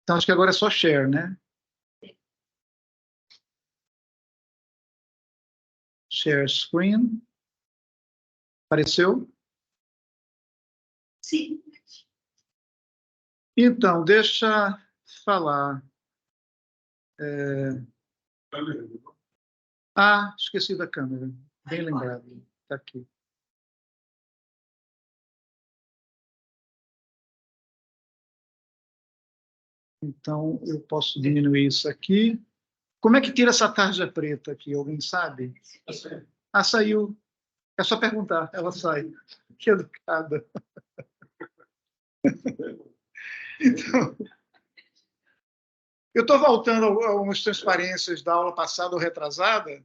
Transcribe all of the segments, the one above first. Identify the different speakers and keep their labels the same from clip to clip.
Speaker 1: Então, acho que agora é só share, né? Share screen. Apareceu?
Speaker 2: Sim.
Speaker 1: Então, deixa falar. Ah, esqueci da câmera. Bem lembrado. Está aqui. Então, eu posso diminuir isso aqui. Como é que tira essa tarja preta aqui? Alguém sabe? Ah, saiu. É só perguntar. Ela sai. Que educada. Então, eu estou voltando a algumas transparências da aula passada ou retrasada,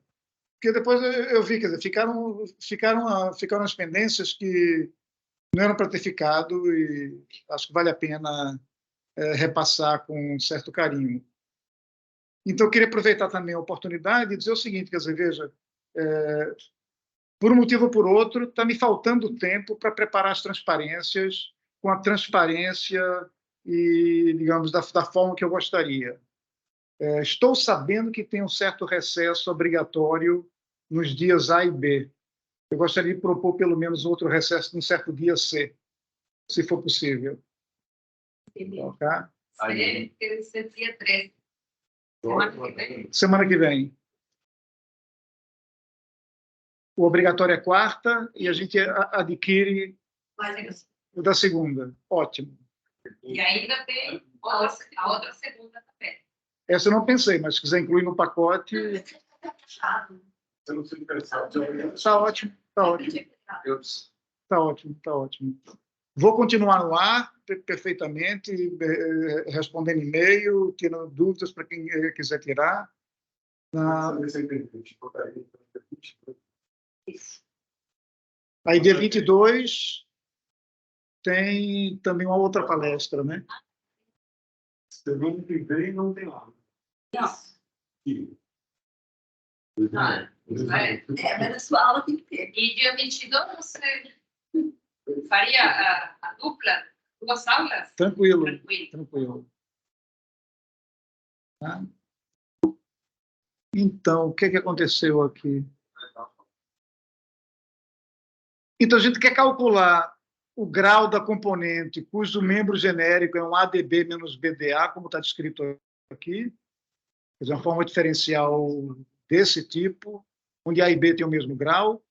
Speaker 1: porque depois eu vi, quer dizer, ficaram as pendências que não eram para ter ficado e acho que vale a pena repassar com um certo carinho. Então, eu queria aproveitar também a oportunidade e dizer o seguinte, quer dizer, veja, por um motivo ou por outro, está me faltando tempo para preparar as transparências com a transparência e, digamos, da forma que eu gostaria. Estou sabendo que tem um certo recesso obrigatório nos dias A e B. Eu gostaria de propor pelo menos outro recesso num certo dia C, se for possível. Tá?
Speaker 2: Esse dia 13.
Speaker 1: Semana que vem. O obrigatório é quarta e a gente adquire o da segunda. Ótimo.
Speaker 2: E ainda tem a outra segunda também.
Speaker 1: Essa eu não pensei, mas se quiser incluir no pacote... Está ótimo, está ótimo. Está ótimo, está ótimo. Vou continuar no ar perfeitamente, respondendo e-mail, tirando dúvidas para quem quiser tirar. Aí, dia 22, tem também uma outra palestra, né?
Speaker 3: Semana que vem não tem aula.
Speaker 2: Mas a sua aula tem que ter. E dia 22 você faria a dupla, 2 aulas?
Speaker 1: Tranquilo. Tá? Então, o que aconteceu aqui? Então, a gente quer calcular o grau da componente cujo membro genérico é um ADB menos BDA, como está descrito aqui. Quer dizer, uma forma diferencial desse tipo, onde A e B têm o mesmo grau.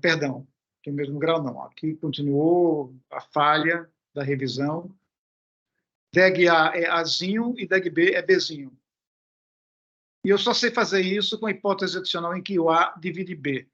Speaker 1: Perdão, tem o mesmo grau não. Aqui continuou a falha da revisão. DEG A é Azinho e DEG B é Bzinho. E eu só sei fazer isso com a hipótese adicional em que o A divide B.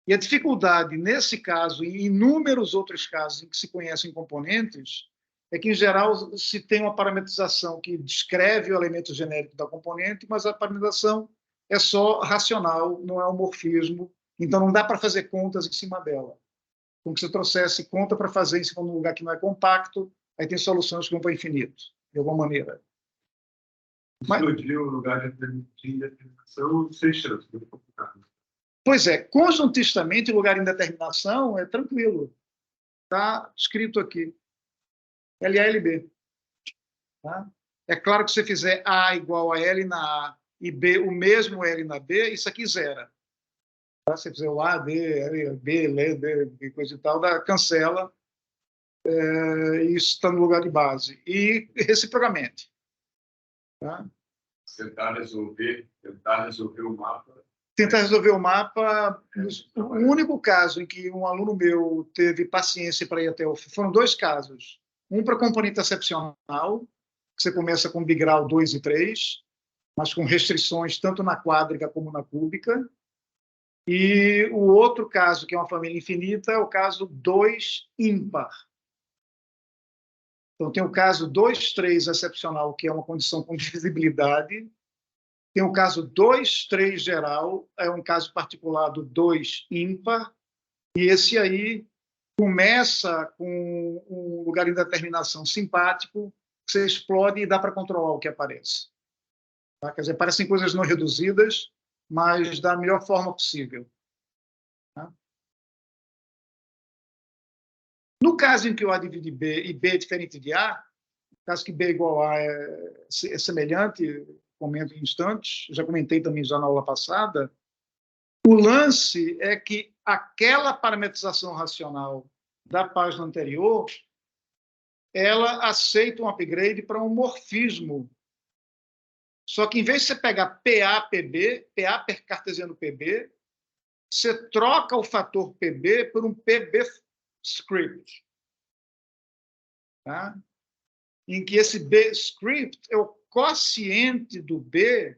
Speaker 1: E a dificuldade, nesse caso, e em inúmeros outros casos em que se conhecem componentes, é que, em geral, se tem uma parametrização que descreve o elemento genérico da componente, mas a parametrização é só racional, não é um morfismo, então não dá para fazer contas em cima dela. Como se você trouxesse conta para fazer em cima de um lugar que não é compacto, aí tem soluções que vão para infinito, de alguma maneira.
Speaker 3: Mas o lugar de indeterminação, 6 chances, muito complicado.
Speaker 1: Pois é, conjuntistamente, lugar de indeterminação é tranquilo. Está escrito aqui. LA, LB. Tá? É claro que se você fizer A igual a L na A e B o mesmo L na B, isso aqui zera. Tá? Se você fizer o A, D, L, B, L, B, coisa e tal, cancela. Isso está no lugar de base. E reciprocamente. Tá?
Speaker 3: Tentar resolver o mapa.
Speaker 1: Tentar resolver o mapa. O único caso em que um aluno meu teve paciência para ir até o fim, foram 2 casos. Um para componente excepcional, que você começa com bigrau 2 e 3, mas com restrições tanto na quádrica como na cúbica. E o outro caso, que é uma família infinita, é o caso 2 ímpar. Então, tem o caso 2, 3 excepcional, que é uma condição com divisibilidade. Tem o caso 2, 3 geral, é um caso particular do 2 ímpar, e esse aí começa com um lugar de determinação simpático, que você explode e dá para controlar o que aparece. Tá? Quer dizer, parecem coisas não reduzidas, mas da melhor forma possível. Tá? No caso em que o A divide B e B é diferente de A, no caso que B é igual a A é semelhante, comento em instantes, já comentei também já na aula passada, o lance é que aquela parametrização racional da página anterior, ela aceita um upgrade para um morfismo. Só que, em vez de você pegar PA, PB, PA cartesiano PB, você troca o fator PB por um PB script. Tá? Em que esse B script é o quociente do B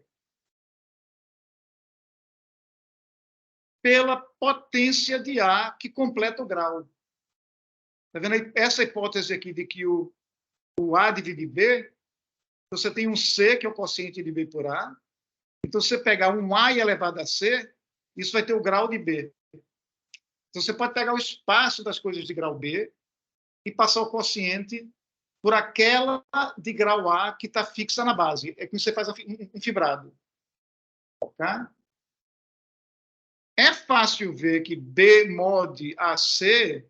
Speaker 1: pela potência de A que completa o grau. Está vendo aí? Essa hipótese aqui de que o A divide B, você tem um C, que é o quociente de B por A. Então, se você pegar um A elevado a C, isso vai ter o grau de B. Então, você pode pegar o espaço das coisas de grau B e passar o quociente por aquela de grau A que está fixa na base. É como você faz um fibrado. Ok? É fácil ver que B mod AC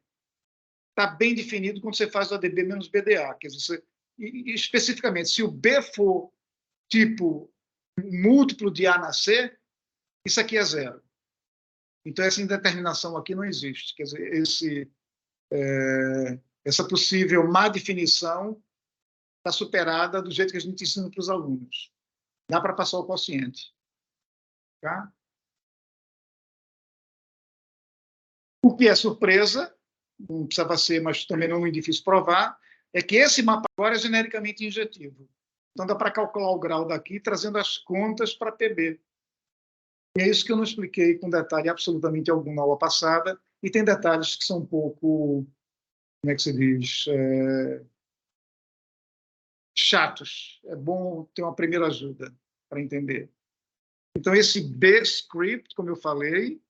Speaker 1: está bem definido quando você faz o ADB menos BDA. Quer dizer, especificamente, se o B for tipo múltiplo de A na C, isso aqui é zero. Então, essa indeterminação aqui não existe. Quer dizer, essa possível má definição está superada do jeito que a gente ensina para os alunos. Dá para passar o quociente. Tá? O que é surpresa, não precisava ser, mas também não é muito difícil provar, é que esse mapa agora é genericamente injetivo. Então, dá para calcular o grau daqui, trazendo as contas para PB. E é isso que eu não expliquei com detalhe absolutamente algum na aula passada, e tem detalhes que são um pouco, como é que se diz, chatos. É bom ter uma primeira ajuda para entender. Então, esse B-script, como eu falei,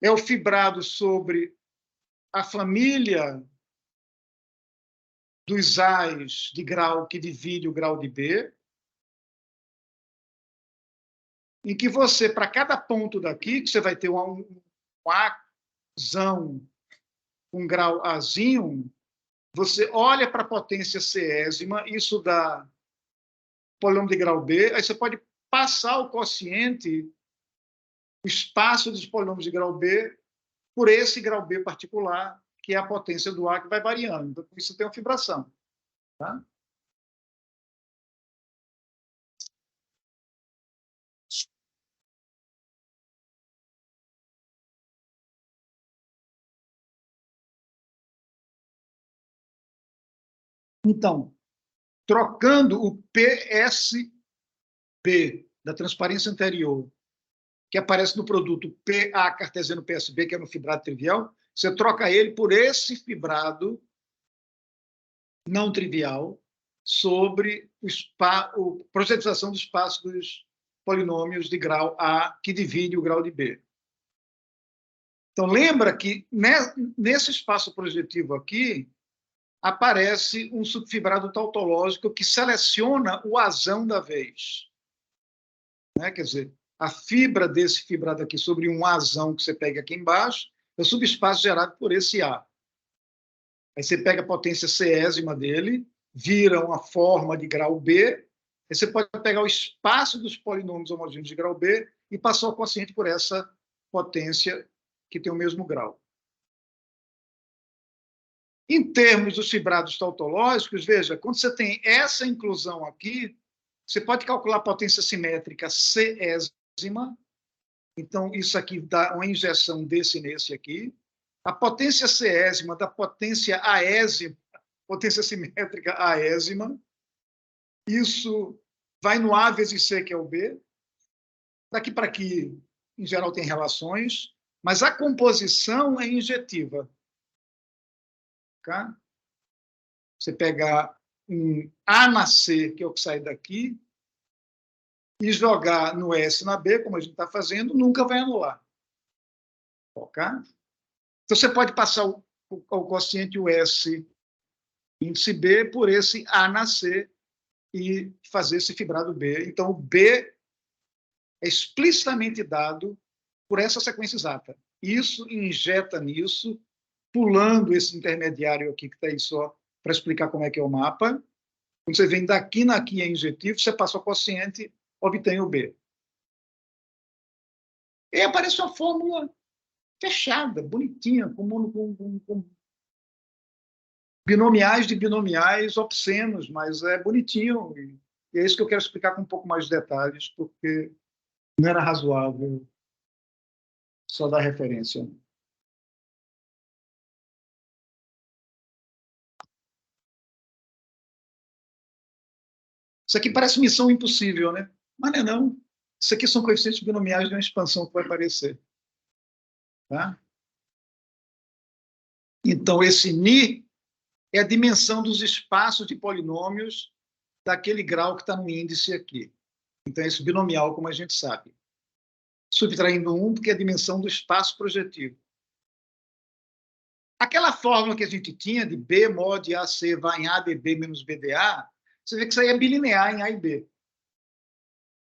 Speaker 1: é o fibrado sobre a família dos A's de grau que divide o grau de B, em que você, para cada ponto daqui, que você vai ter um Azão com grau Azinho, você olha para a potência Césima, isso dá polínômio de grau B, aí você pode passar o quociente, o espaço dos polinômios de grau B, por esse grau B particular, que é a potência do A, que vai variando. Então, isso tem uma fibração. Tá? Então, trocando o PSB da transparência anterior, que aparece no produto PA cartesiano PSB, que é no fibrado trivial, você troca ele por esse fibrado não trivial sobre a projetização do espaço dos polinômios de grau A que divide o grau de B. Então, lembra que nesse espaço projetivo aqui aparece um subfibrado tautológico que seleciona o azão da vez. Né? Quer dizer, a fibra desse fibrado aqui sobre um azão que você pega aqui embaixo é o subespaço gerado por esse A. Aí você pega a potência Césima dele, vira uma forma de grau B, aí você pode pegar o espaço dos polinômios homogêneos de grau B e passar o quociente por essa potência que tem o mesmo grau. Em termos dos fibrados tautológicos, veja, quando você tem essa inclusão aqui, você pode calcular a potência simétrica Césima, então isso aqui dá uma injeção desse nesse aqui, a potência Césima da potência aésima, potência simétrica aésima, isso vai no A vezes C, que é o B, daqui para aqui, em geral, tem relações, mas a composição é injetiva. Tá? Você pegar um A na C, que é o que sai daqui, e jogar no S na B, como a gente está fazendo, nunca vai anular. Ok? Então, você pode passar o quociente US índice B por esse A na C, e fazer esse fibrado B. Então, o B é explicitamente dado por essa sequência exata. Isso injeta nisso, pulando esse intermediário aqui, que está aí só para explicar como é que é o mapa. Quando você vem daqui naqui é injetivo, você passa o quociente, obtém o B. E aparece uma fórmula fechada, bonitinha, com binomiais de binomiais obscenos, mas é bonitinho. E é isso que eu quero explicar com um pouco mais de detalhes, porque não era razoável só dar referência. Isso aqui parece missão impossível, né? Mas não é não. Isso aqui são coeficientes binomiais de uma expansão que vai aparecer. Tá? Então, esse Ni é a dimensão dos espaços de polinômios daquele grau que está no índice aqui. Então, é esse binomial, como a gente sabe. Subtraindo 1, porque é a dimensão do espaço projetivo. Aquela fórmula que a gente tinha de B mod AC vai em ADB menos BDA, você vê que isso aí é bilinear em A e B.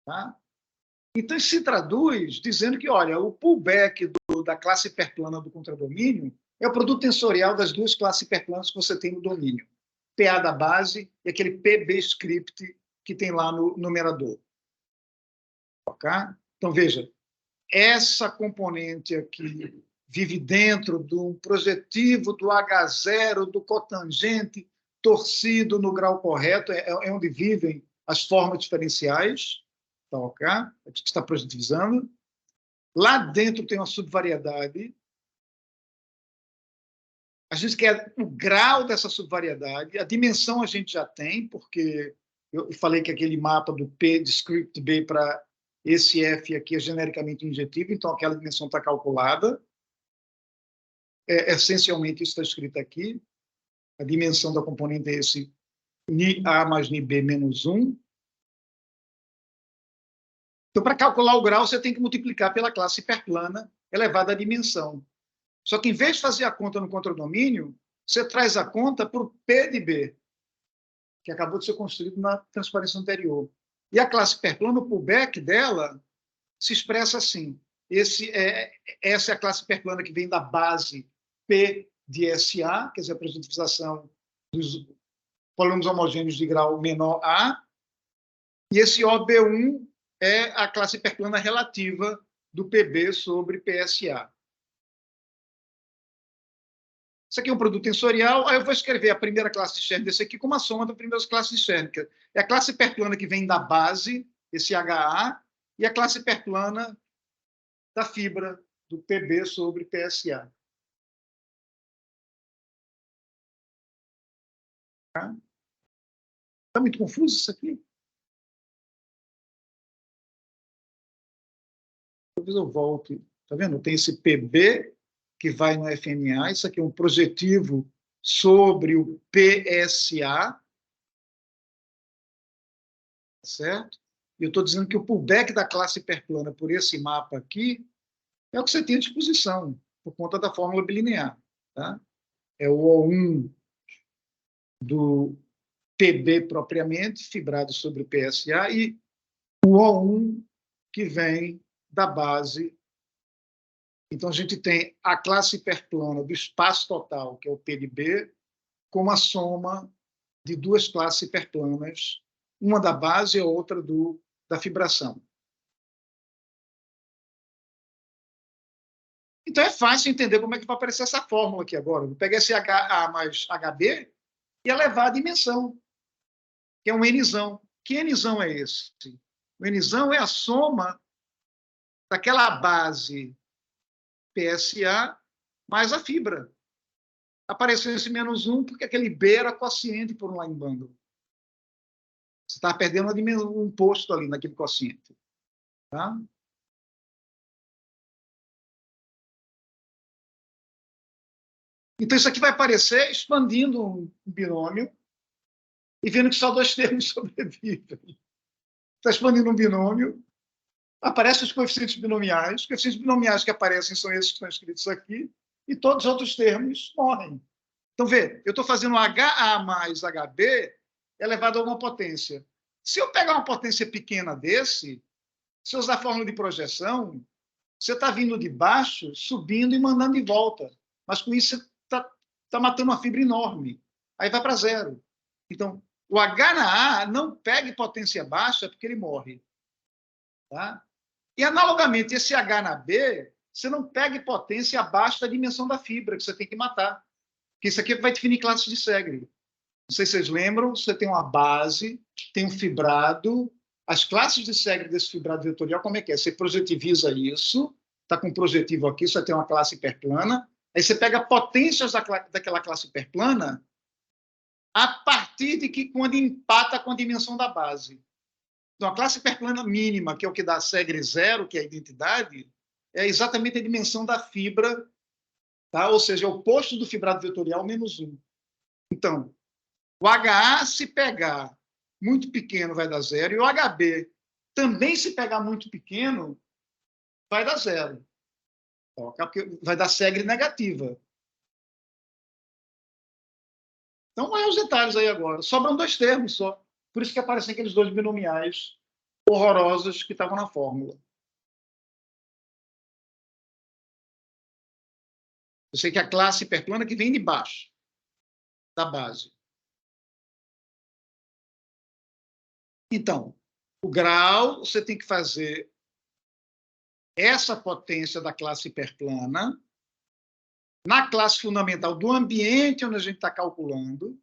Speaker 1: Tá? Então, isso se traduz dizendo que, olha, o pullback da classe hiperplana do contradomínio é o produto tensorial das duas classes hiperplanas que você tem no domínio. PA da base e aquele PB script que tem lá no numerador. Ok? Então, veja, essa componente aqui vive dentro do projetivo do H0, do cotangente torcido no grau correto, é onde vivem as formas diferenciais. Tá, ok? A gente está projetivizando. Lá dentro tem uma subvariedade. A gente quer o grau dessa subvariedade. A dimensão a gente já tem, porque eu falei que aquele mapa do P de script B para esse F aqui é genericamente injetivo, então aquela dimensão está calculada. Essencialmente, isso está escrito aqui. A dimensão da componente é esse ni A mais ni B menos 1. Então, para calcular o grau, você tem que multiplicar pela classe hiperplana elevada à dimensão. Só que, em vez de fazer a conta no contradomínio, você traz a conta para o P de B, que acabou de ser construído na transparência anterior. E a classe hiperplana, o pullback dela, se expressa assim. Essa é a classe hiperplana que vem da base P de SA, quer dizer, a projetivização dos polômios homogêneos de grau menor A, e esse OB1 é a classe hiperplana relativa do PB sobre PSA. Isso aqui é um produto tensorial, aí eu vou escrever a primeira classe de Chern desse aqui como a soma das primeiras classes de Chern. É a classe hiperplana que vem da base, esse HA, e a classe hiperplana da fibra, do PB sobre PSA. Está muito confuso isso aqui? Talvez eu volte. Está vendo? Tem esse PB que vai no FNA. Isso aqui é um projetivo sobre o PSA. Certo? E eu estou dizendo que o pullback da classe hiperplana por esse mapa aqui é o que você tem à disposição, por conta da fórmula bilinear. Tá? É o O1 do PB propriamente, fibrado sobre o PSA, e o O1 que vem da base. Então, a gente tem a classe hiperplana do espaço total, que é o P de B, com a soma de duas classes hiperplanas, uma da base e a outra da fibração. Então, é fácil entender como é que vai aparecer essa fórmula aqui agora. Vou pegar esse HA mais HB e elevar a dimensão, que é um Nzão. Que Nzão é esse? O Nzão é a soma daquela base PSA mais a fibra. Apareceu esse menos 1 porque aquele B era quociente por um line bundle. Você está perdendo um posto ali naquele quociente. Tá? Então, isso aqui vai aparecer expandindo um binômio e vendo que só dois termos sobrevivem. Está expandindo um binômio, aparecem os coeficientes binomiais. Os coeficientes binomiais que aparecem são esses que estão escritos aqui, e todos os outros termos morrem. Então, vê, eu estou fazendo HA mais HB elevado a alguma potência. Se eu pegar uma potência pequena desse, se eu usar a fórmula de projeção, você está vindo de baixo, subindo e mandando de volta. Mas com isso você está matando uma fibra enorme. Aí vai para zero. Então, o H na A não pega potência baixa porque ele morre. Tá? E, analogamente, esse H na B, você não pega potência abaixo da dimensão da fibra, que você tem que matar. Porque isso aqui vai definir classes de Segre. Não sei se vocês lembram, você tem uma base, tem um fibrado. As classes de Segre desse fibrado vetorial, como é que é? Você projetiviza isso, está com um projetivo aqui, você tem uma classe hiperplana, aí você pega potências daquela classe hiperplana a partir de que quando empata com a dimensão da base. Então, a classe hiperplana mínima, que é o que dá Segre zero, que é a identidade, é exatamente a dimensão da fibra, tá? Ou seja, é o oposto do fibrado vetorial menos 1. Então, o HA, se pegar muito pequeno, vai dar zero, e o HB, também se pegar muito pequeno, vai dar zero. Porque vai dar Segre negativa. Então, olha os detalhes aí agora. Sobram 2 termos só. Por isso que aparecem aqueles 2 binomiais horrorosos que estavam na fórmula. Eu sei que a classe hiperplana que vem de baixo, da base. Então, o grau, você tem que fazer essa potência da classe hiperplana na classe fundamental do ambiente onde a gente está calculando.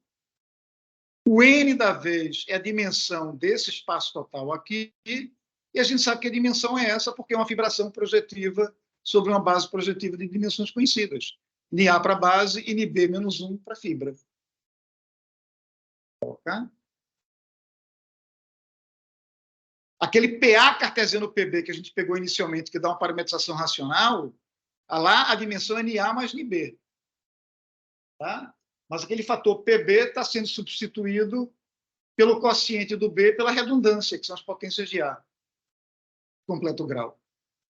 Speaker 1: O n da vez é a dimensão desse espaço total aqui, e a gente sabe que a dimensão é essa porque é uma fibração projetiva sobre uma base projetiva de dimensões conhecidas. NA para base e NB menos 1 para fibra. Okay? Aquele PA cartesiano PB que a gente pegou inicialmente, que dá uma parametrização racional, lá a dimensão é NA mais NB. Tá? Mas aquele fator PB está sendo substituído pelo quociente do B pela redundância, que são as potências de A. Completo grau.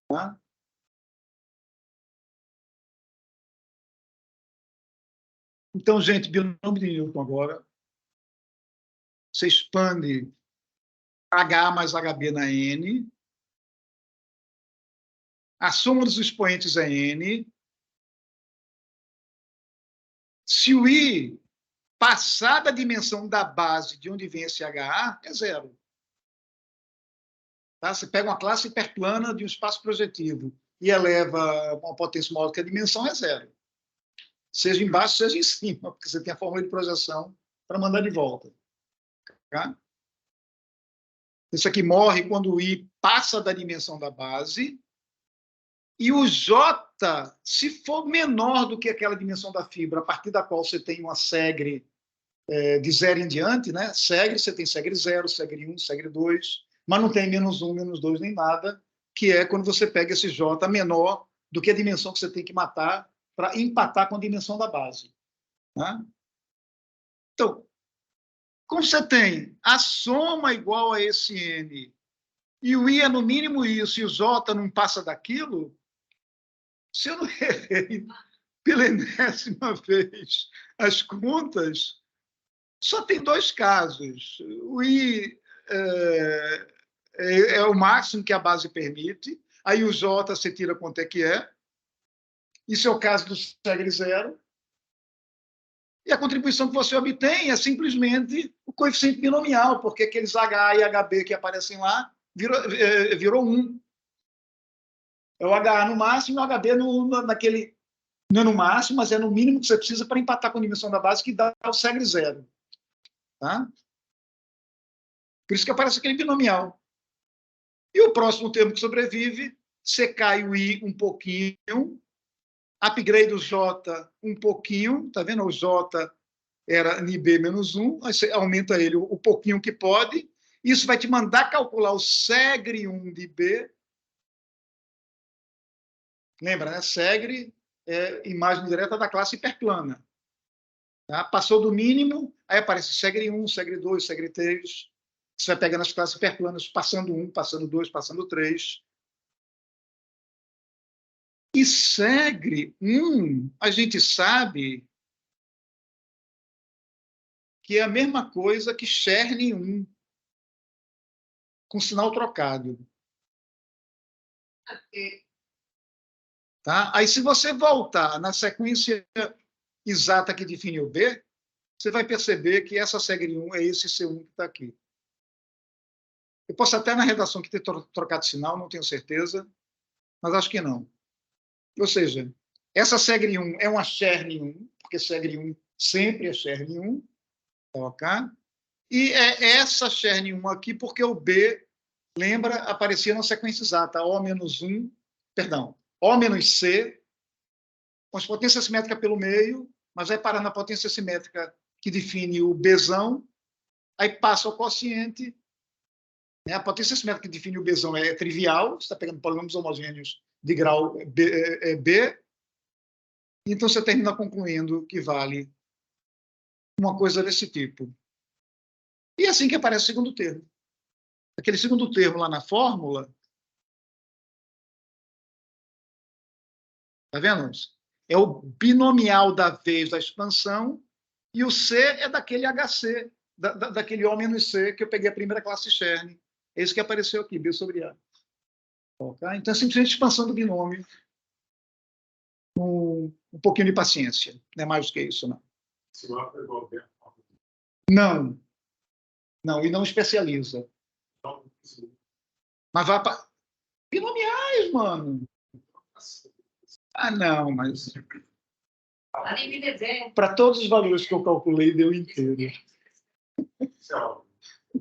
Speaker 1: Tá? Então, gente, binômio de Newton agora. Você expande H mais HB na N. A soma dos expoentes é N. Se o I passar da dimensão da base de onde vem esse HA, é zero. Tá? Você pega uma classe hiperplana de um espaço projetivo e eleva uma potência maior que a dimensão, é zero. Seja embaixo, seja em cima, porque você tem a fórmula de projeção para mandar de volta. Tá? Isso aqui morre quando o I passa da dimensão da base e o J, se for menor do que aquela dimensão da fibra, a partir da qual você tem uma Segre de zero em diante, né? Segre, você tem Segre 0, Segre 1, Segre 2, mas não tem menos 1, menos 2, nem nada, que é quando você pega esse J menor do que a dimensão que você tem que matar para empatar com a dimensão da base. Né? Então, como você tem a soma igual a esse N, e o I é no mínimo isso, e o J não passa daquilo, se eu não errei pela enésima vez as contas, só tem 2 casos. O I é o máximo que a base permite, aí o J você tira quanto é que é. Isso é o caso do Segre zero. E a contribuição que você obtém é simplesmente o coeficiente binomial, porque aqueles HA e HB que aparecem lá virou 1. É o HA no máximo e o HB naquele... Não é no máximo, mas é no mínimo que você precisa para empatar com a dimensão da base, que dá o Segre zero. Tá? Por isso que aparece aquele binomial. E o próximo termo que sobrevive, você cai o I um pouquinho, upgrade o J um pouquinho, tá vendo? O J era NB menos 1, aí você aumenta ele o pouquinho que pode, isso vai te mandar calcular o Segre 1 de B. Lembra, né? Segre é imagem direta da classe hiperplana. Tá? Passou do mínimo, aí aparece Segre 1, Segre 2, Segre 3. Você vai pegando as classes hiperplanas, passando 1, passando 2, passando 3. E Segre 1, a gente sabe que é a mesma coisa que Chern 1, com sinal trocado. Tá? Aí, se você voltar na sequência exata que define o B, você vai perceber que essa segre 1 é esse C1 que está aqui. Eu posso até na redação que ter trocado sinal, não tenho certeza, mas acho que não. Ou seja, essa segre 1 é uma Chern 1, porque segre 1 sempre é Chern 1, ok? E é essa Chern 1 aqui, porque o B, lembra, aparecia na sequência exata, O-1, perdão, O-C, com as potências simétricas pelo meio, mas vai parar na potência simétrica que define o Bzão, aí passa o quociente, né? A potência simétrica que define o Bzão é trivial, você está pegando polínômios homogêneos de grau B, então você termina concluindo que vale uma coisa desse tipo. E é assim que aparece o segundo termo. Aquele segundo termo lá na fórmula, está vendo? É o binomial da vez da expansão, e o C é daquele HC, daquele O-C que eu peguei a primeira classe Chern. É isso que apareceu aqui, B sobre A. Okay? Então, é simplesmente expansão do binômio. Um pouquinho de paciência. Não é mais do que isso, não. Não. Não, e não especializa. Mas vai para... Binomiais, mano. Ah, não, mas... Para todos os valores que eu calculei, deu inteiro.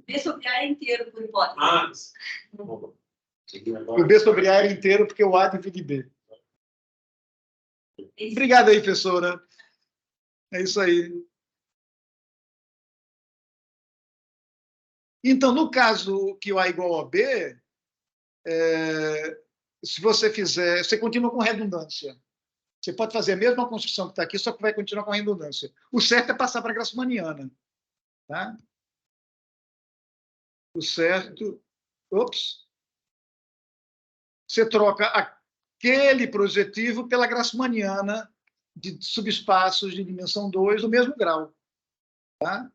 Speaker 2: B sobre A é inteiro, por hipótese.
Speaker 1: O B sobre A era inteiro porque o A divide B. Obrigado aí, professora. É isso aí. Então, no caso que o A é igual a B, se você fizer... Você continua com redundância. Você pode fazer a mesma construção que está aqui, só que vai continuar com redundância. O certo é passar para a grassmanniana. Tá? O certo... Ops! Você troca aquele projetivo pela grassmanniana de subespaços de dimensão 2 do mesmo grau. Tá?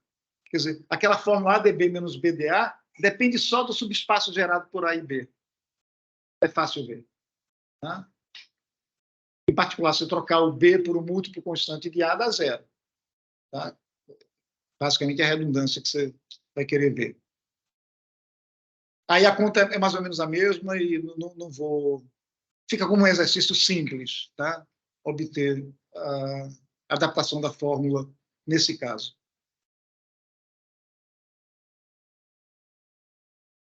Speaker 1: Quer dizer, aquela fórmula ADB menos BDA depende só do subespaço gerado por A e B. É fácil ver. Tá? Em particular, se trocar o B por um múltiplo constante de A, dá zero. Tá? Basicamente, é a redundância que você vai querer ver. Aí a conta é mais ou menos a mesma e não vou... Fica como um exercício simples, tá? Obter a adaptação da fórmula nesse caso.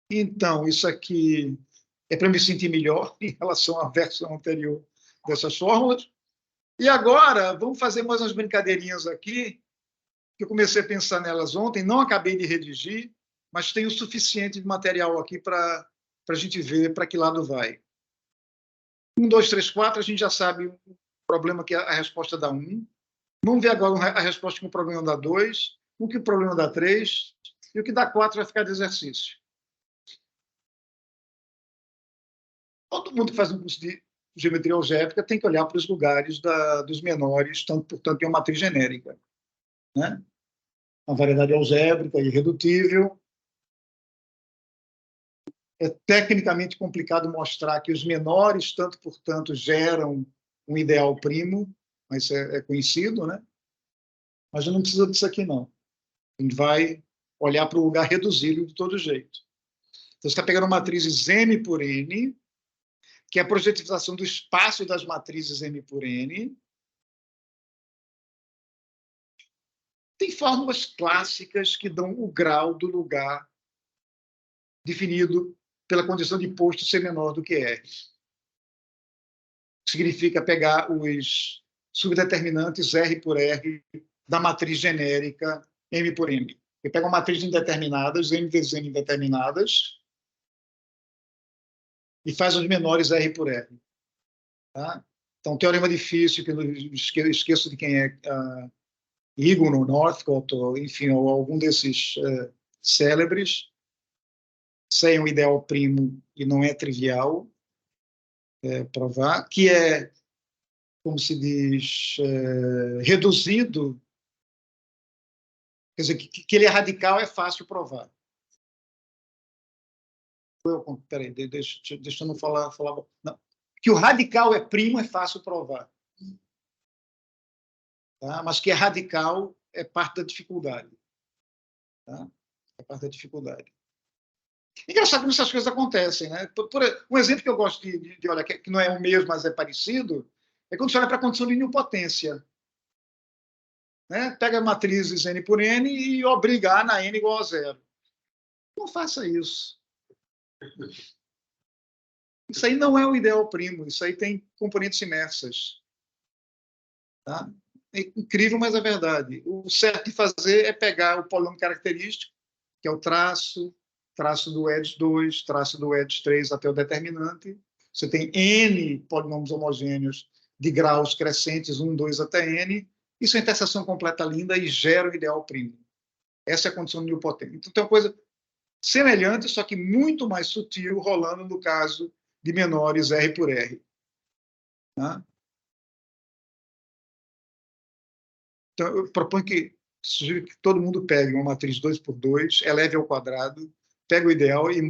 Speaker 1: Então, isso aqui é para me sentir melhor em relação à versão anterior dessas fórmulas. E agora, vamos fazer mais umas brincadeirinhas aqui, que eu comecei a pensar nelas ontem, não acabei de redigir, mas tem o suficiente de material aqui para a gente ver para que lado vai. 1, 2, 3, 4, a gente já sabe o problema que a resposta dá 1. Vamos ver agora a resposta que o problema dá 2, o que o problema dá 3, e o que dá 4 vai ficar de exercício. Todo mundo que faz um curso de geometria algébrica tem que olhar para os lugares dos menores, portanto, é uma matriz genérica. Né? Uma variedade algébrica irredutível. É tecnicamente complicado mostrar que os menores, tanto por tanto, geram um ideal primo, mas é conhecido, né? Mas não precisa disso aqui, não. A gente vai olhar para o lugar reduzido de todo jeito. Então, você está pegando matrizes M por N, que é a projetivização do espaço das matrizes M por N. Tem fórmulas clássicas que dão o grau do lugar definido pela condição de posto ser menor do que R. Significa pegar os subdeterminantes R por R da matriz genérica M por M. Eu pego uma matriz indeterminadas, M vezes N indeterminadas, e faz os menores R por R. Tá? Então, teorema difícil, que eu esqueço de quem é, Egon ou Northcott, ou, enfim, ou algum desses célebres. Isso é um ideal primo e não é trivial provar, que é, como se diz, reduzido Quer dizer, que ele é radical é fácil provar. Peraí, deixa eu não falar não. Que o radical é primo é fácil provar. Tá? Mas que é radical é parte da dificuldade. Tá? É parte da dificuldade. Engraçado como essas coisas acontecem, né? Um exemplo que eu gosto de olhar, que não é o mesmo, mas é parecido, é quando você olha para a condição de nilpotência. Né? Pega matrizes N por N e obriga A na N igual a zero. Não faça isso. Isso aí não é o ideal primo, isso aí tem componentes imersas. Tá? É incrível, mas é verdade. O certo de fazer é pegar o polinômio característico, que é o traço do EDS 2, traço do EDS 3 até o determinante. Você tem N polinômios homogêneos de graus crescentes, 1, 2 até N. Isso é uma interseção completa linda e gera o ideal primo. Essa é a condição de nilpotência. Então, tem uma coisa semelhante, só que muito mais sutil, rolando no caso de menores R por R. Tá? Então, eu proponho sugiro que todo mundo pegue uma matriz 2 por 2, eleve ao quadrado, pega o ideal e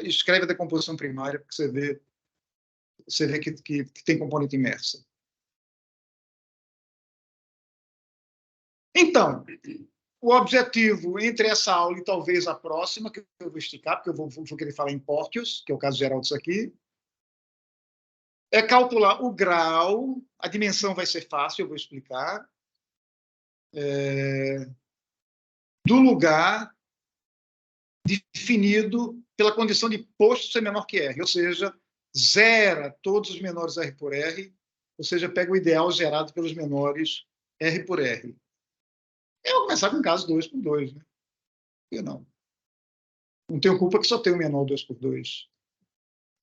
Speaker 1: escreve a decomposição primária, porque você vê que tem componente imersa. Então, o objetivo entre essa aula e talvez a próxima, que eu vou esticar, porque eu vou querer falar em Porcius, que é o caso geral disso aqui, é calcular o grau, a dimensão vai ser fácil, eu vou explicar, do lugar definido pela condição de posto ser menor que R, ou seja, zera todos os menores R por R, ou seja, pega o ideal gerado pelos menores R por R. Eu vou começar com o caso 2 por 2, né? Por que não? Não tenho culpa que só tem o menor 2 por 2.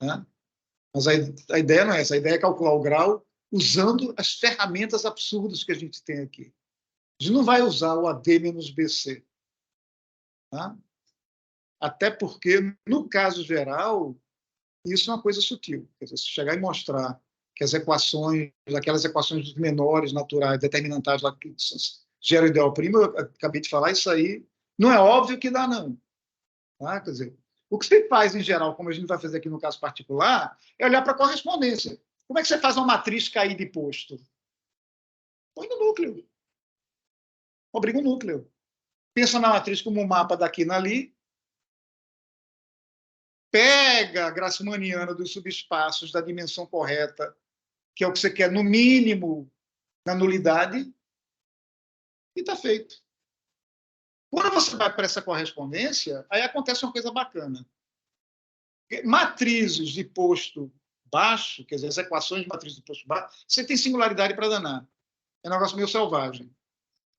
Speaker 1: Né? Mas a ideia não é essa, a ideia é calcular o grau usando as ferramentas absurdas que a gente tem aqui. A gente não vai usar o AD menos BC. Tá? Até porque, no caso geral, isso é uma coisa sutil. Quer dizer, se chegar e mostrar que as equações, aquelas equações dos menores naturais, determinantais, lá que geram o ideal primo, eu acabei de falar, isso aí não é óbvio que dá, não. Tá? Quer dizer, o que você faz, em geral, como a gente vai fazer aqui no caso particular, é olhar para a correspondência. Como é que você faz uma matriz cair de posto? Põe no núcleo. Obriga o núcleo. Pensa na matriz como um mapa daqui e ali, pega a grassmanniana dos subespaços da dimensão correta, que é o que você quer, no mínimo, na nulidade, e está feito. Quando você vai para essa correspondência, aí acontece uma coisa bacana. Matrizes de posto baixo, quer dizer, as equações de matriz de posto baixo, você tem singularidade para danar. É um negócio meio selvagem.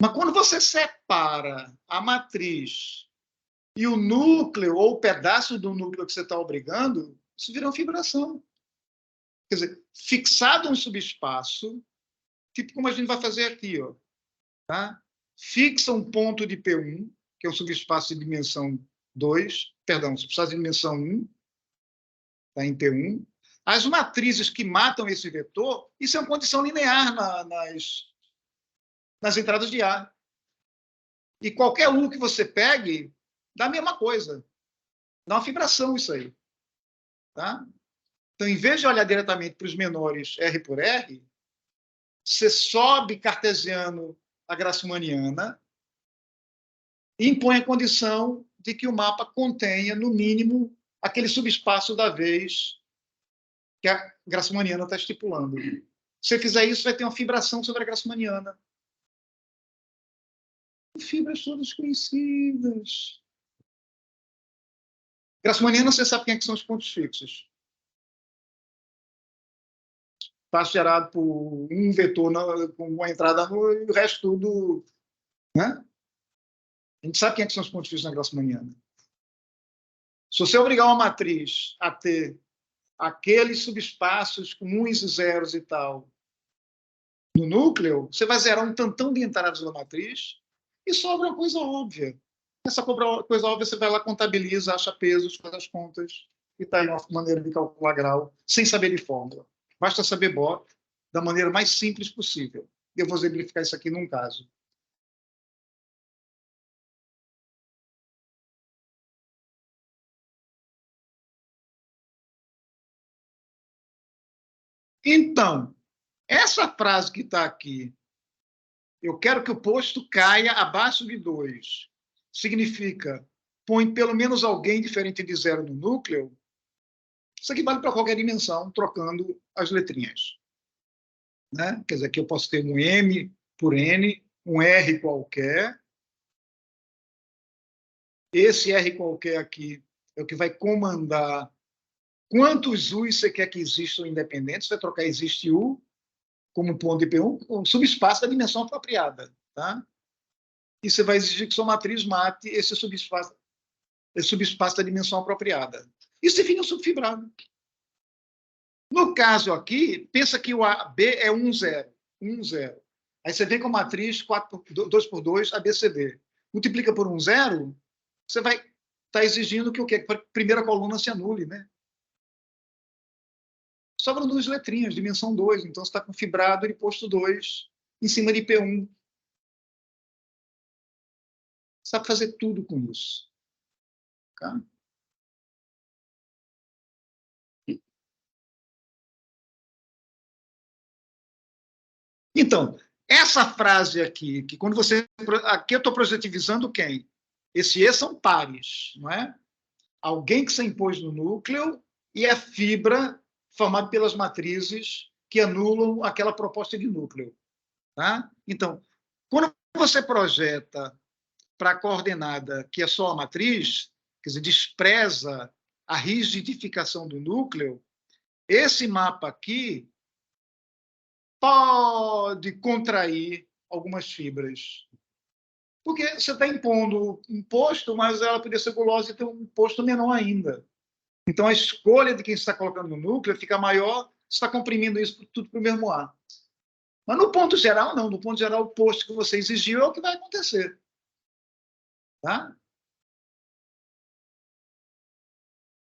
Speaker 1: Mas quando você separa a matriz e o núcleo, ou o pedaço do núcleo que você está obrigando, isso vira uma fibração. Quer dizer, fixado um subespaço, tipo como a gente vai fazer aqui, ó, tá? Fixa um ponto de P1, que é um subespaço de dimensão 2, perdão, subespaço de dimensão 1, tá, em P1. As matrizes que matam esse vetor, isso é uma condição linear nas entradas de A. E qualquer U que você pegue, dá a mesma coisa. Dá uma fibração isso aí. Tá? Então, em vez de olhar diretamente para os menores R por R, você sobe cartesiano a grassmanniana e impõe a condição de que o mapa contenha, no mínimo, aquele subespaço da vez que a grassmanniana está estipulando. Se você fizer isso, vai ter uma fibração sobre a grassmanniana. Fibras todas conhecidas. Grassmanniana, você sabe quem é que são os pontos fixos. Espaço gerado por um vetor com uma entrada no e o resto tudo. Né? A gente sabe quem é que são os pontos fixos na grassmanniana. Se você obrigar uma matriz a ter aqueles subespaços com uns e zeros e tal no núcleo, você vai zerar um tantão de entradas da matriz e sobra uma coisa óbvia. Essa coisa óbvia você vai lá, contabiliza, acha pesos, faz as contas e está aí uma maneira de calcular grau sem saber de fórmula. Basta saber BOP da maneira mais simples possível. Eu vou exemplificar isso aqui num caso. Então, essa frase que está aqui, eu quero que o posto caia abaixo de 2, significa põe pelo menos alguém diferente de 0 no núcleo. Isso aqui vale para qualquer dimensão, trocando as letrinhas. Né? Quer dizer, aqui eu posso ter um M por N, um R qualquer. Esse R qualquer aqui é o que vai comandar quantos U's você quer que existam independentes. Você vai trocar existe U como ponto de P1, um subespaço da dimensão apropriada. Tá? E você vai exigir que sua matriz mate esse subespaço da dimensão apropriada. Isso define um subfibrado. No caso aqui, pensa que o AB é 1, 0. 1, 0. Aí você vem com a matriz 2 por 2, ABCD. Multiplica por 1, 0, você vai estar exigindo que o quê? Que a primeira coluna se anule, né? Sobram 2 letrinhas, dimensão 2. Então, você está com fibrado de posto 2 em cima de P1. Você sabe fazer tudo com isso. Tá? Então, essa frase aqui, que quando você... Aqui eu estou projetivizando quem? Esse E são pares, não é? Alguém que se impôs no núcleo e a fibra formada pelas matrizes que anulam aquela proposta de núcleo. Tá? Então, quando você projeta para a coordenada que é só a matriz, quer dizer, despreza a rigidificação do núcleo, esse mapa aqui pode contrair algumas fibras. Porque você está impondo um posto, mas ela poderia ser gulosa e ter um posto menor ainda. Então, a escolha de quem está colocando no núcleo fica maior, você está comprimindo isso tudo para o mesmo A. Mas no ponto geral, não. No ponto geral, o posto que você exigiu é o que vai acontecer. Tá?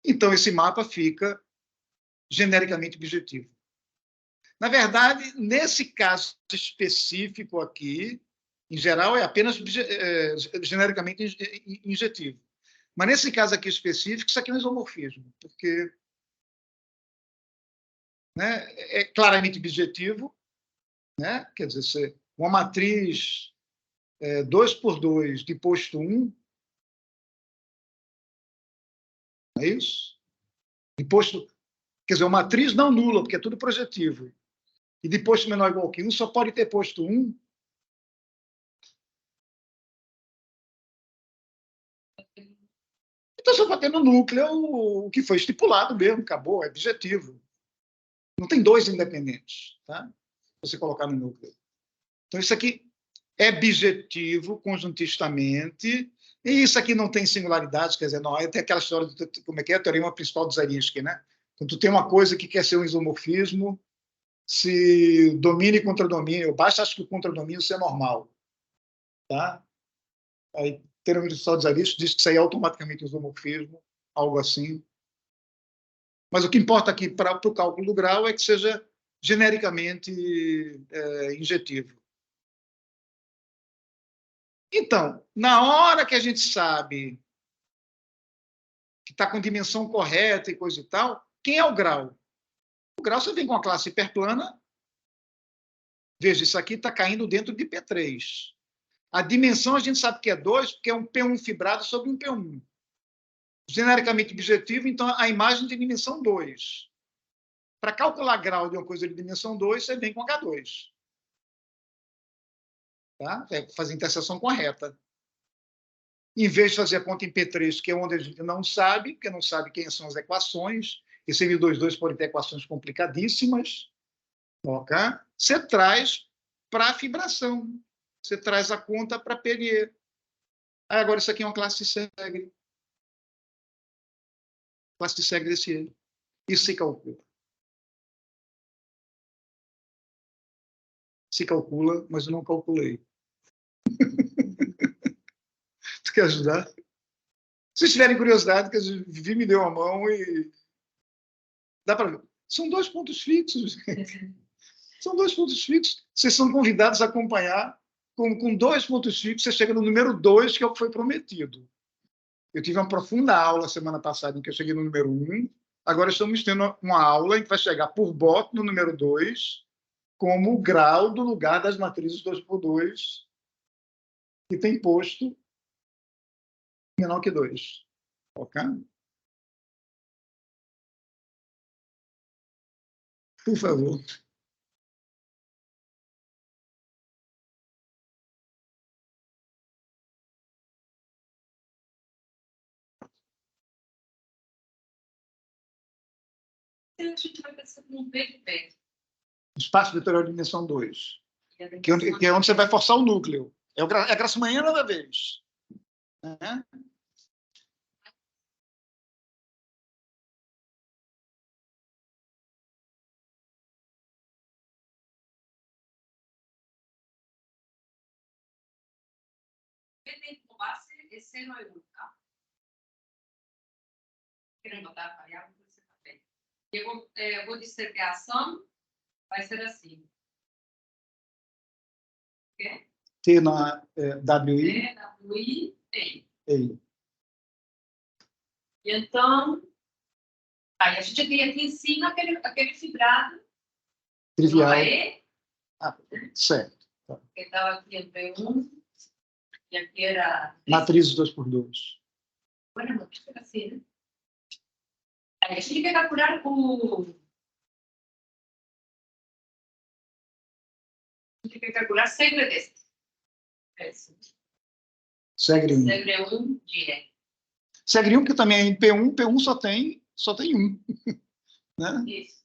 Speaker 1: Então, esse mapa fica genericamente objetivo. Na verdade, nesse caso específico aqui, em geral, é apenas genericamente injetivo. Mas nesse caso aqui específico, isso aqui é um isomorfismo, porque, né, é claramente bijetivo, né? Quer dizer, uma matriz 2 por 2 de posto 1, é isso? De posto, quer dizer, uma matriz não nula, porque é tudo projetivo. E de posto menor ou igual que 1 só pode ter posto 1 então só pode ter no núcleo o que foi estipulado mesmo, acabou, é bijetivo. Não tem 2 independentes, tá? Você colocar no núcleo. Então isso aqui é bijetivo conjuntistamente, e isso aqui não tem singularidades, quer dizer, não, tem aquela história do, como é que é, a teorema principal do Zariski, né? Quando tu tem uma coisa que quer ser um isomorfismo, se domínio e contradomínio, basta acho que o contradomínio ser normal, tá? Aí, teorema principal do Zariski diz que isso aí é automaticamente isomorfismo, algo assim. Mas o que importa aqui para o cálculo do grau é que seja genericamente injetivo. Então, na hora que a gente sabe que está com dimensão correta e coisa e tal, quem é o grau? O grau você vem com a classe hiperplana. Veja, isso aqui está caindo dentro de P3. A dimensão a gente sabe que é 2, porque é um P1 fibrado sobre um P1. Genericamente objetivo, então a imagem tem dimensão 2. Para calcular grau de uma coisa de dimensão 2, você vem com H2. Tá? Fazer a interseção correta. Em vez de fazer a conta em P3, que é onde a gente não sabe, porque não sabe quem são as equações, esse M22 pode ter equações complicadíssimas, okay? Você traz para a fibração. Você traz a conta para Perrier. Aí agora isso aqui é uma classe de Segre. Classe de Segre desse ele. Isso se calcula. Se calcula, mas eu não calculei. Tu quer ajudar? Se vocês tiverem curiosidade, que a Vivi me deu a mão e... Dá para ver. São 2 pontos fixos, gente. São 2 pontos fixos. Vocês são convidados a acompanhar. Com 2 pontos fixos, você chega no número 2, que é o que foi prometido. Eu tive uma profunda aula semana passada, em que eu cheguei no número 1, Agora estamos tendo uma aula em que vai chegar por Bott no número 2, como o grau do lugar das matrizes 2x2, que tem posto menor que 2. Ok? Por favor.
Speaker 2: A gente vai pensar com V de pé.
Speaker 1: Espaço vetorial de dimensão 2. Que é onde você vai forçar o núcleo. É a Grassmanniana da vez. Né?
Speaker 2: Como base é 0 e 1, tá? Querem botar a variável por esse papel. Eu vou dizer que a ação vai ser assim. Ok?
Speaker 1: T na WI.
Speaker 2: WI, E.
Speaker 1: E.
Speaker 2: E então, aí a gente tem aqui em cima aquele fibrado.
Speaker 1: Trivial.
Speaker 2: E,
Speaker 1: Certo.
Speaker 2: que estava aqui em P1, e aqui era...
Speaker 1: Matrizes 2x2.
Speaker 2: Bueno, não fica assim, né? Aí a gente quer calcular o... A gente quer calcular segre deste.
Speaker 1: Segre 1.
Speaker 2: Segre 1 de E.
Speaker 1: Segre 1, que também é em P1. P1 só tem 1. Né?
Speaker 2: Isso.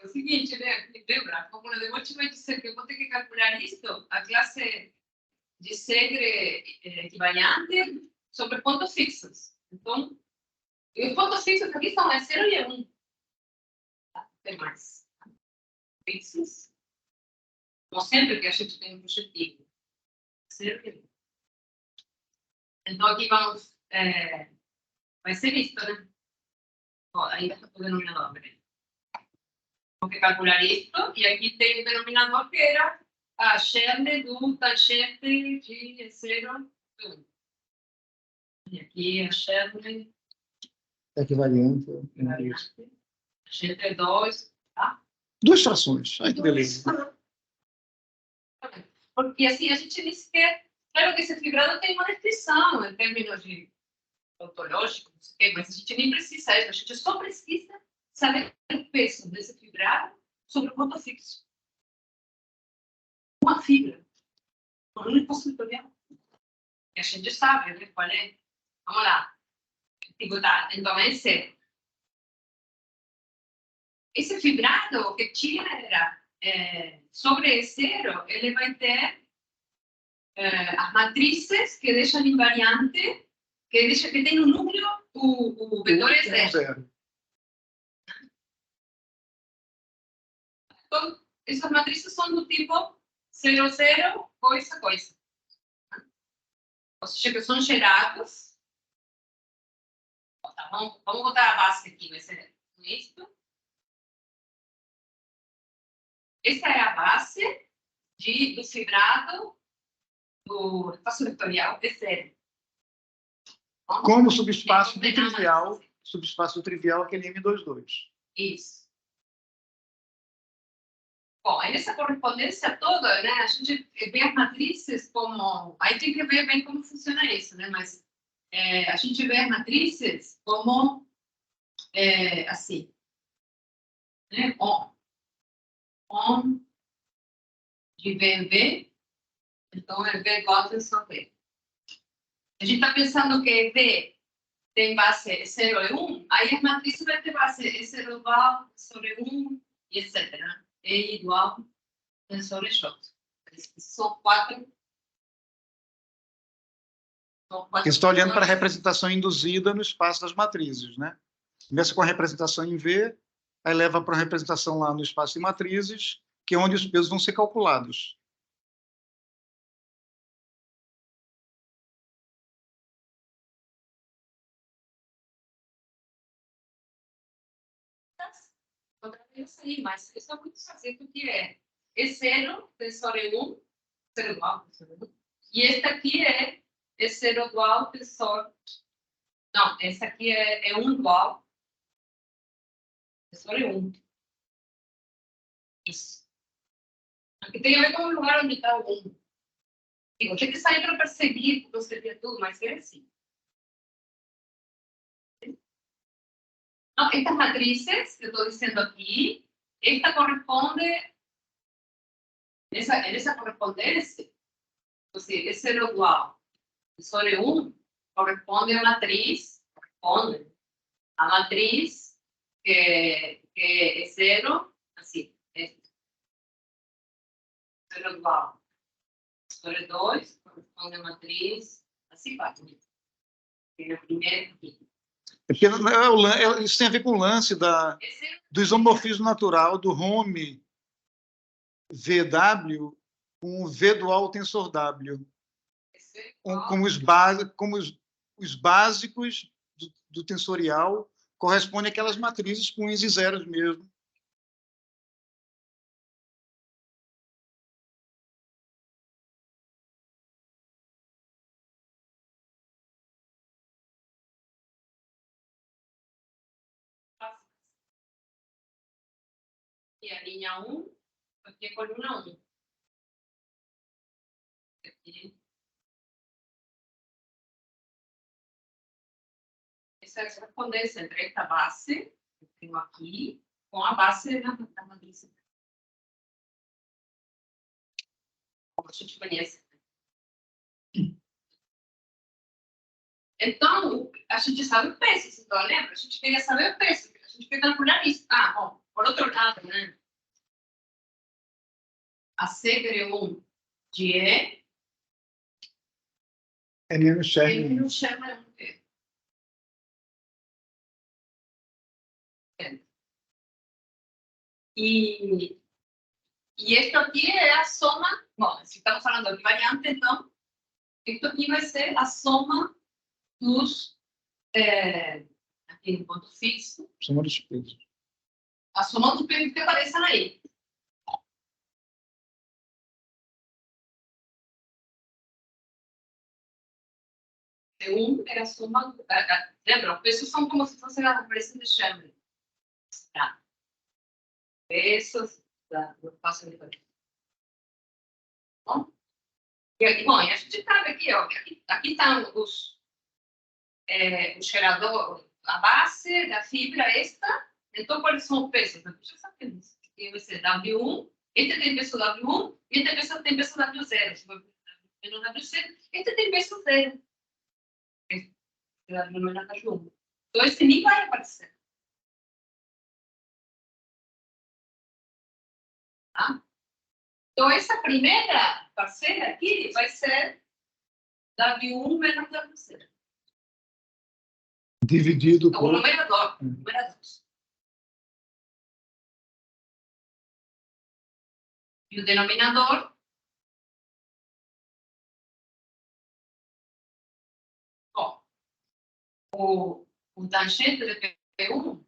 Speaker 2: É o seguinte, né? Lembra? A fórmula de Bott vai dizer que eu vou ter que calcular isto, a classe de segre equivariante sobre pontos fixos. Então, os pontos fixos aqui são 0 e 1. Tem mais. Fixos. Como sempre que a gente tem um projetivo. 0 e 1. Então, aqui vamos... vai ser isto, né? Ó, ainda está o denominador, né? Vamos que calcular isto, e aqui tem o denominador que era a Cherne do tangente de 0 e 1. E aqui a Cherne...
Speaker 1: Equivariante.
Speaker 2: Tangente 2, tá?
Speaker 1: 2 frações. Ai, que beleza.
Speaker 2: Porque assim, a gente nem sequer... Claro que esse fibrado tem uma descrição em termos de ontológico, não sei o quê, mas a gente nem precisa disso. A gente só precisa saber o peso desse fibrado sobre o ponto fixo. Uma fibra. Um único vetorial. E a gente sabe, né, qual é. Vamos lá. Tipo, tá, então é esse. Esse fibrado que tinha era sobre zero, ele vai ter as matrizes que deixam invariante, que tem no núcleo o vetor é zero. Então, essas matrizes são do tipo 0, 0, coisa, coisa. Ou seja, que são gerados. Tá, vamos botar a base aqui, vai ser isto. Essa é a base do fibrado do espaço vetorial de zero.
Speaker 1: Como subespaço do trivial, aquele M22.
Speaker 2: Isso. Bom, aí nessa correspondência toda, né, a gente vê as matrizes como... Aí tem que ver bem como funciona isso, né? Mas a gente vê as matrizes como assim, né? On de V em V, então é V igual a só V. A gente está pensando que V tem base 0 e 1, aí as matrizes vai ter base 0 igual sobre 1 e etc. E igual sobre J. São quatro.
Speaker 1: Estou olhando para a representação induzida no espaço das matrizes, né? Começa com a representação em V, aí leva para a representação lá no espaço de matrizes, que é onde os pesos vão ser calculados.
Speaker 2: Eu sei, mas isso é muito fácil, porque é 0, tensor é 1, 0 igual, e este aqui é é 0 dual, tensor. Não, essa aqui é 1 dual. Tensor é 1. Isso. Aqui tem a ver com o lugar onde está o 1. E você que sair para perseguir, porque você vê tudo, mas é assim. Não, estas matrizes que eu estou dizendo aqui, esta corresponde, essa correspondência, ou seja, é 0 dual, tensor é 1, corresponde à matriz, que é 0, assim, esta. 0 dual. Tensor é 2, corresponde à matriz, assim vai. É a primeira aqui.
Speaker 1: Porque isso tem a ver com o lance do isomorfismo natural do home VW com o V dual tensor W. Como os básicos do tensorial correspondem àquelas matrizes com uns e zeros mesmo.
Speaker 2: E a linha 1, aqui é a coluna 1. Aqui. Essa é a correspondência entre esta base, que eu tenho aqui, com a base da matriz. Como a gente conhece. Então, a gente sabe o peso, então, lembra? A gente queria saber o peso, a gente quer calcular isso. Ah, bom, por outro lado, né? A segre1 de E
Speaker 1: É menos Sherman.
Speaker 2: ele não chama o quê? E isso aqui é a soma. Bom, se estamos falando de variante, então, isso aqui vai ser a soma dos. Aqui no ponto fixo.
Speaker 1: Soma dos pesos.
Speaker 2: A soma dos pesos que aparecem aí. É a soma. Lembra? Os pesos são como se fossem a aparência de Chamberlain. Tá. Pesos do espaço de variante. Bom, e a gente sabe aqui, ó, aqui estão o gerador, a base da fibra esta. Então, quais são os pesos? Já sabemos. Aqui vai ser W1, este tem peso W1, e este tem peso W0. Menos W0, este tem peso 0. Este W menos W1. Então, este nem vai aparecer. Tá? Então, essa primeira parcela aqui vai ser W1 menos W0.
Speaker 1: Dividido
Speaker 2: Então,
Speaker 1: por...
Speaker 2: o numerador. E o denominador, ó, o tangente de P1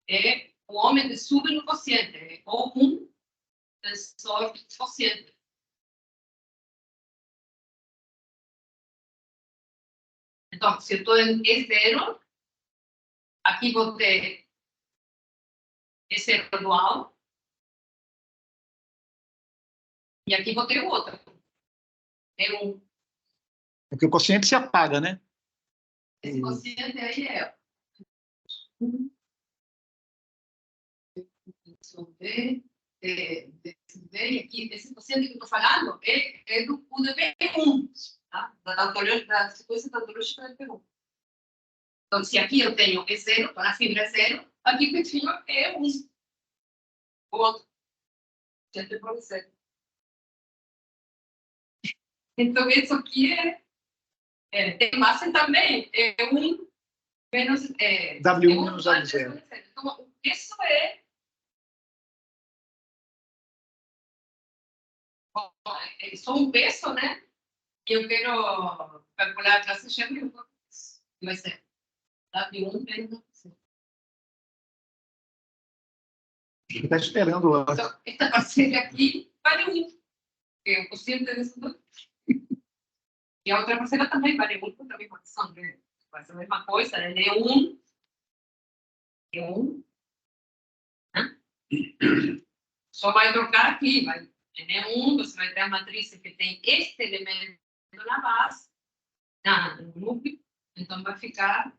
Speaker 2: é o homem de sub no quociente, ou tensor quociente. Então, se eu estou em E0, aqui vou ter E0 dual, e aqui vou ter o outro. E1.
Speaker 1: Porque o quociente se apaga, né?
Speaker 2: Esse quociente aí é e aqui, esse quociente que eu estou falando é do UDP1, tá? Da sequência tautológica do P1. Então, se aqui eu tenho E0, então a fibra é 0, aqui eu tenho E1. O outro. Sempre pode ser. Então, isso aqui tem massa também. E1 menos...
Speaker 1: W1 menos W0.
Speaker 2: Então, isso é... Bom, só um peso, né? E eu quero calcular a classe Chamberlain, vai ser W1 menos W0.
Speaker 1: Está esperando lá.
Speaker 2: Então, esta parcela aqui vale 1. Que é o quociente desse do... E a outra parcela também vale 1 contra a mesma ação, né? Faz a mesma coisa, né? N1, N1, né? Só vai trocar aqui, vai. N1, você vai ter a matriz que tem este elemento na base, no núcleo, então vai ficar,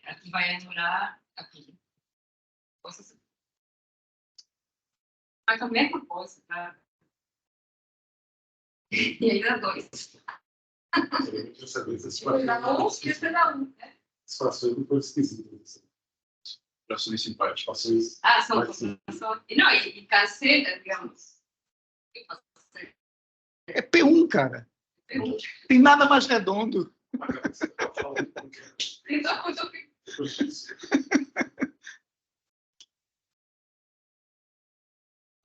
Speaker 2: aqui vai anular aqui. Faz a mesma coisa, tá? E aí dá 2.
Speaker 3: Frações simpáticas.
Speaker 2: São. Não, e cancela, digamos.
Speaker 1: É P1, cara. Tem nada mais redondo.
Speaker 2: Então,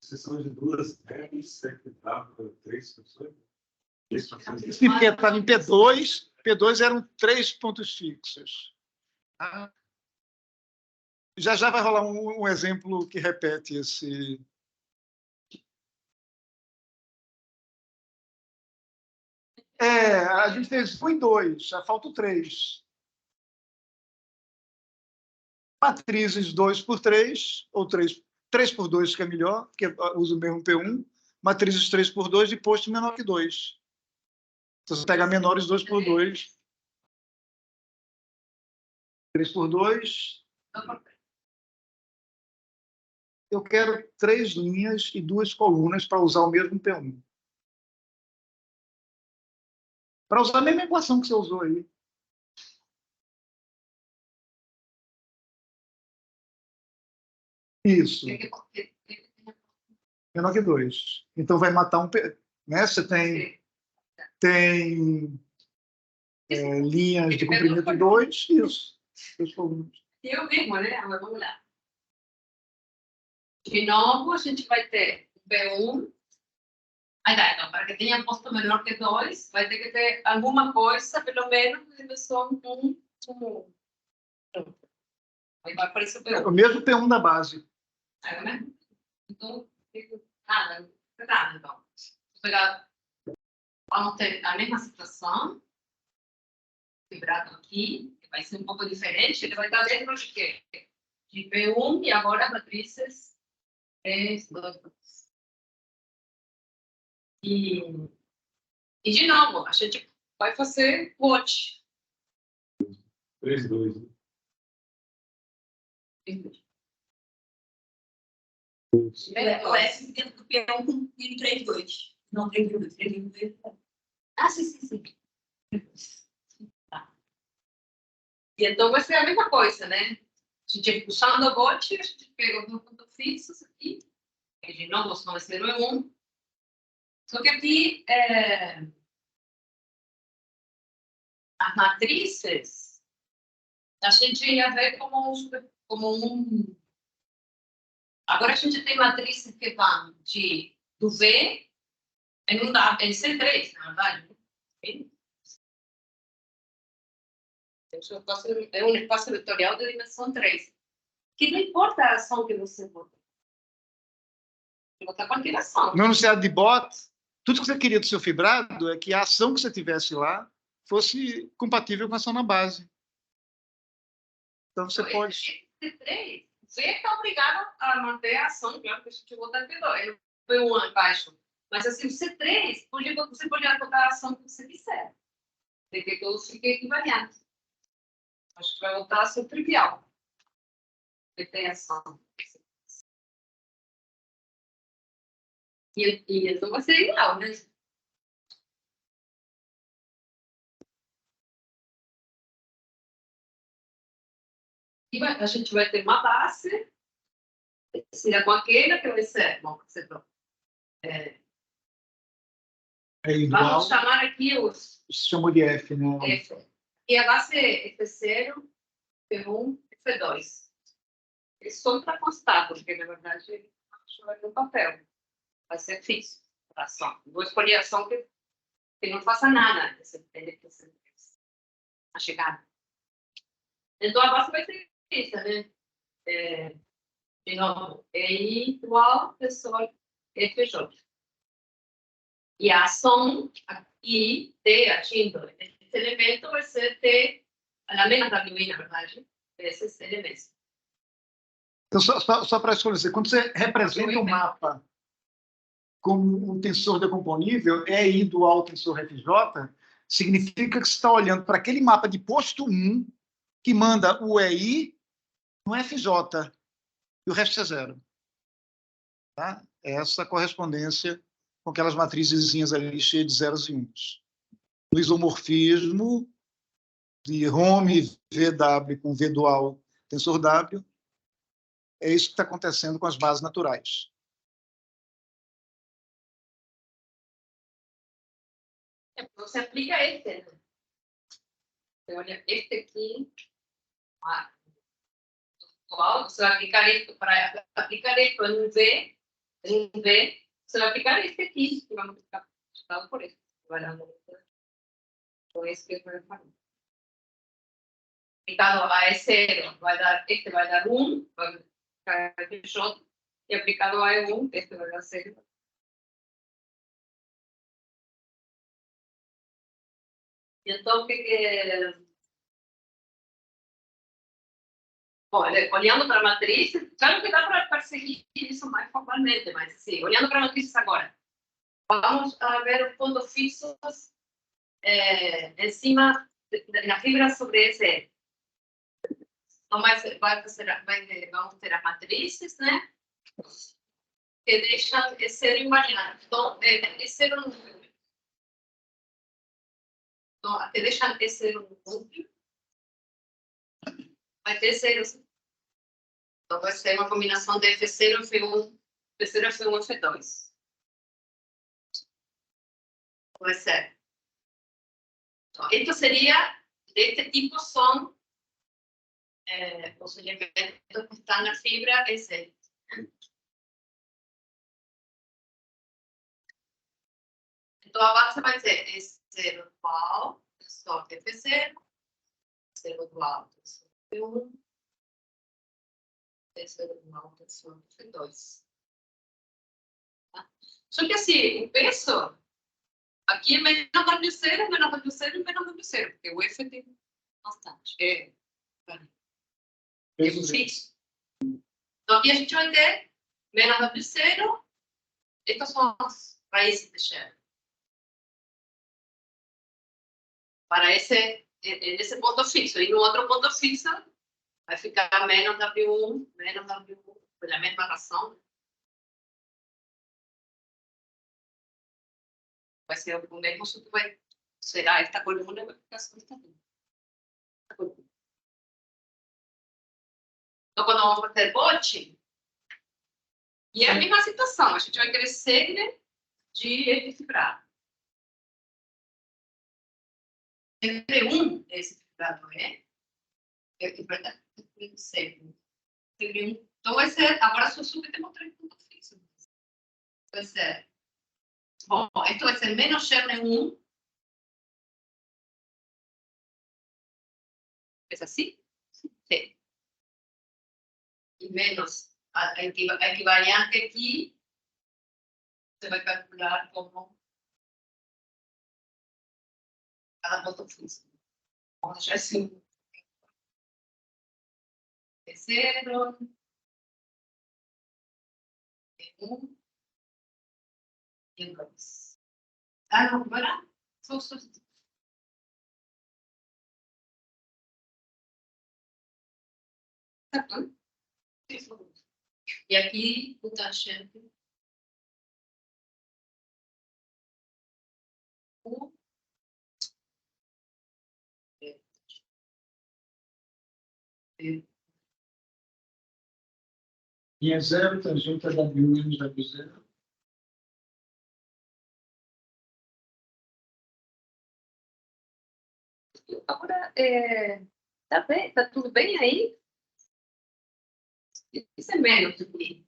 Speaker 3: Sessão de 2 regras, sempre dá para 3 pessoas.
Speaker 1: Sim, porque estava em P2. P2 eram 3 pontos fixos. Já vai rolar um exemplo que repete esse. A gente fez 1 e 2, já falta 3. Matrizes 2 por 3, ou 3 por 2, que é melhor, porque usa o mesmo P1. Matrizes 3 por 2 e posto menor que 2. Então, você pega menores 2 por 2. 3 por 2. Eu quero 3 linhas e 2 colunas para usar o mesmo P1. Para usar a mesma equação que você usou aí. Isso. Menor que 2. Então, vai matar um P. Né? Você tem linhas de comprimento 2. Isso. 2 colunas.
Speaker 2: Eu mesmo, né? Agora vamos lá. De novo, a gente vai ter B1. Então, para que tenha posto menor que 2, vai ter que ter alguma coisa, pelo menos, de dimensão 1. Aí vai aparecer o B1.
Speaker 1: O mesmo P1 da base.
Speaker 2: Né? Então, nada. Então, vou pegar. Vamos ter a mesma situação. Quebrado aqui, que vai ser um pouco diferente. Ele vai estar dentro de quê? De P1 e agora matrizes 3, 2, 2. E de novo, a gente vai fazer watch.
Speaker 3: 3, 2.
Speaker 2: O S dentro do P1 e 3, 2. Não, 3, 2. 3, 2. Sim. Tá. E então vai ser a mesma coisa, né? A gente, usando o watch, a gente pega os pontos fixos aqui. E de novo, são 0 e 1. Só que aqui, as matrizes, a gente ia ver como um... Agora a gente tem matrizes que vão do V em C3, na verdade. É um espaço vetorial de dimensão 3. Que não importa a ação que você botar. Você botar qualquer ação.
Speaker 1: No enunciado de bot, tudo que você queria do seu fibrado é que a ação que você tivesse lá fosse compatível com a ação na base. Então, você pode...
Speaker 2: C3, você está obrigado a manter a ação, claro que a gente botar P2, P1 abaixo. Mas, assim, o C3, você pode botar a ação que você quiser. Tem que todos fiquem equivariantes. Acho que vai voltar a ser trivial. Porque tem ação. E então vai ser igual, né? E a gente vai ter uma base, seria com aquela que vai ser, bom,
Speaker 1: igual.
Speaker 2: Vamos chamar aqui os...
Speaker 1: Chama de F, né?
Speaker 2: F. E a base é F0, F1, F2. Eles são para constar, porque, na verdade, ele vai no papel. Vai ser fixo a ação. Vou escolher a ação que não faça nada. A chegada. Então, a base vai ser isso, né? De novo, E igual, pessoal, FJ. E a ação aqui, T agindo esse elemento, vai ser T, a menos WI, na verdade, desses elementos.
Speaker 1: Então, só para esclarecer, quando você representa um mapa como um tensor decomponível, EI dual tensor FJ, significa que você está olhando para aquele mapa de posto 1, que manda o EI no FJ, e o resto é zero. Tá? Essa correspondência com aquelas matrizezinhas ali cheias de zeros e uns. No isomorfismo de Home VW com V dual tensor W, é isso que está acontecendo com as bases naturais.
Speaker 2: Você aplica este, né? Você olha este aqui, você vai aplicar isto para aplicar isto em V, você vai aplicar este aqui, que vai multiplicar por este. Vai dar por esse que eu vou falar. Aplicado a E0, este vai dar 1, vai ficar aqui J, e aplicado a E1, este vai dar 0. Então, bom, olhando para a matriz, claro que dá para perseguir isso mais formalmente, mas sim, olhando para a matriz agora, vamos a ver os pontos fixos em cima, na fibra sobre esse. Então, vamos ter as matrizes, né? Que deixam esse invariante. Então, esse era um número. Então, que deixam esse número. Vai ter zeros. Então, vai ser uma combinação de F0, F1, F0, F1, F2. Vai ser. Então, esto seria, deste tipo, são os elementos que estão na fibra S. Então, a base vai ser S0 dual, tensor F0, S0 dual, tensor F1, S0 dual, tensor F2. Tá? Só que assim, o peso aqui é menos W0, menos W0 e menos W0, porque o F tem bastante. É fixo. Então, aqui a gente vai ter menos W0, estas são as raízes de Scherr. Para esse ponto fixo. E no outro ponto fixo, vai ficar menos W1, pela mesma razão. Vai ser o mesmo, só que será esta coluna, vai ficar só esta coluna. Então, quando vamos fazer bote, e é a mesma situação, a gente vai querer segre de equilibrado. Entre um, esse equilibrado equilibrado segre. Então, vai ser, agora só temos 3 pontos fixos. Vai ser, bom, esto vai ser menos Scherr 1. ¿Es así? Sí. Y menos a equivariante aquí se va a calcular como cada punto físico. Vamos a echar así. De 0, de 1 y en 2. Ah, no, ¿verdad? Son sustitutos. E aqui o tangente
Speaker 1: E é zero, tangente a W menos W0.
Speaker 2: agora, tá tudo bem aí? Isso é menos aqui.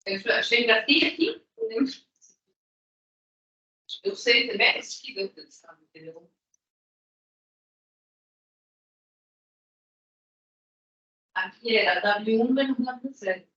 Speaker 2: Eu achei engraçadinho aqui. Eu sei também, entendeu? Aqui era W1 menos W0.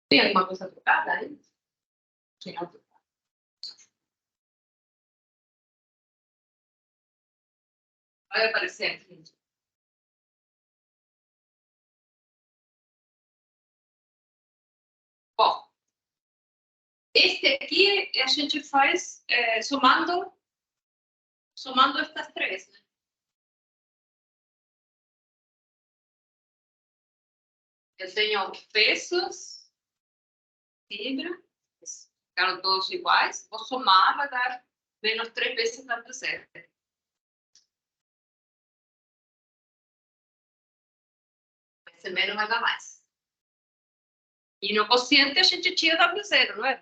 Speaker 2: Tem alguma coisa trocada aí? Tem outra. Vai aparecer aqui. Bom, este aqui a gente faz somando estas três, né? Eu tenho pesos, fibra, ficaram todos iguais. Vou somar, vai dar menos 3 vezes W0. Vai ser menos, vai dar mais. E no quociente a gente tinha W0, não é?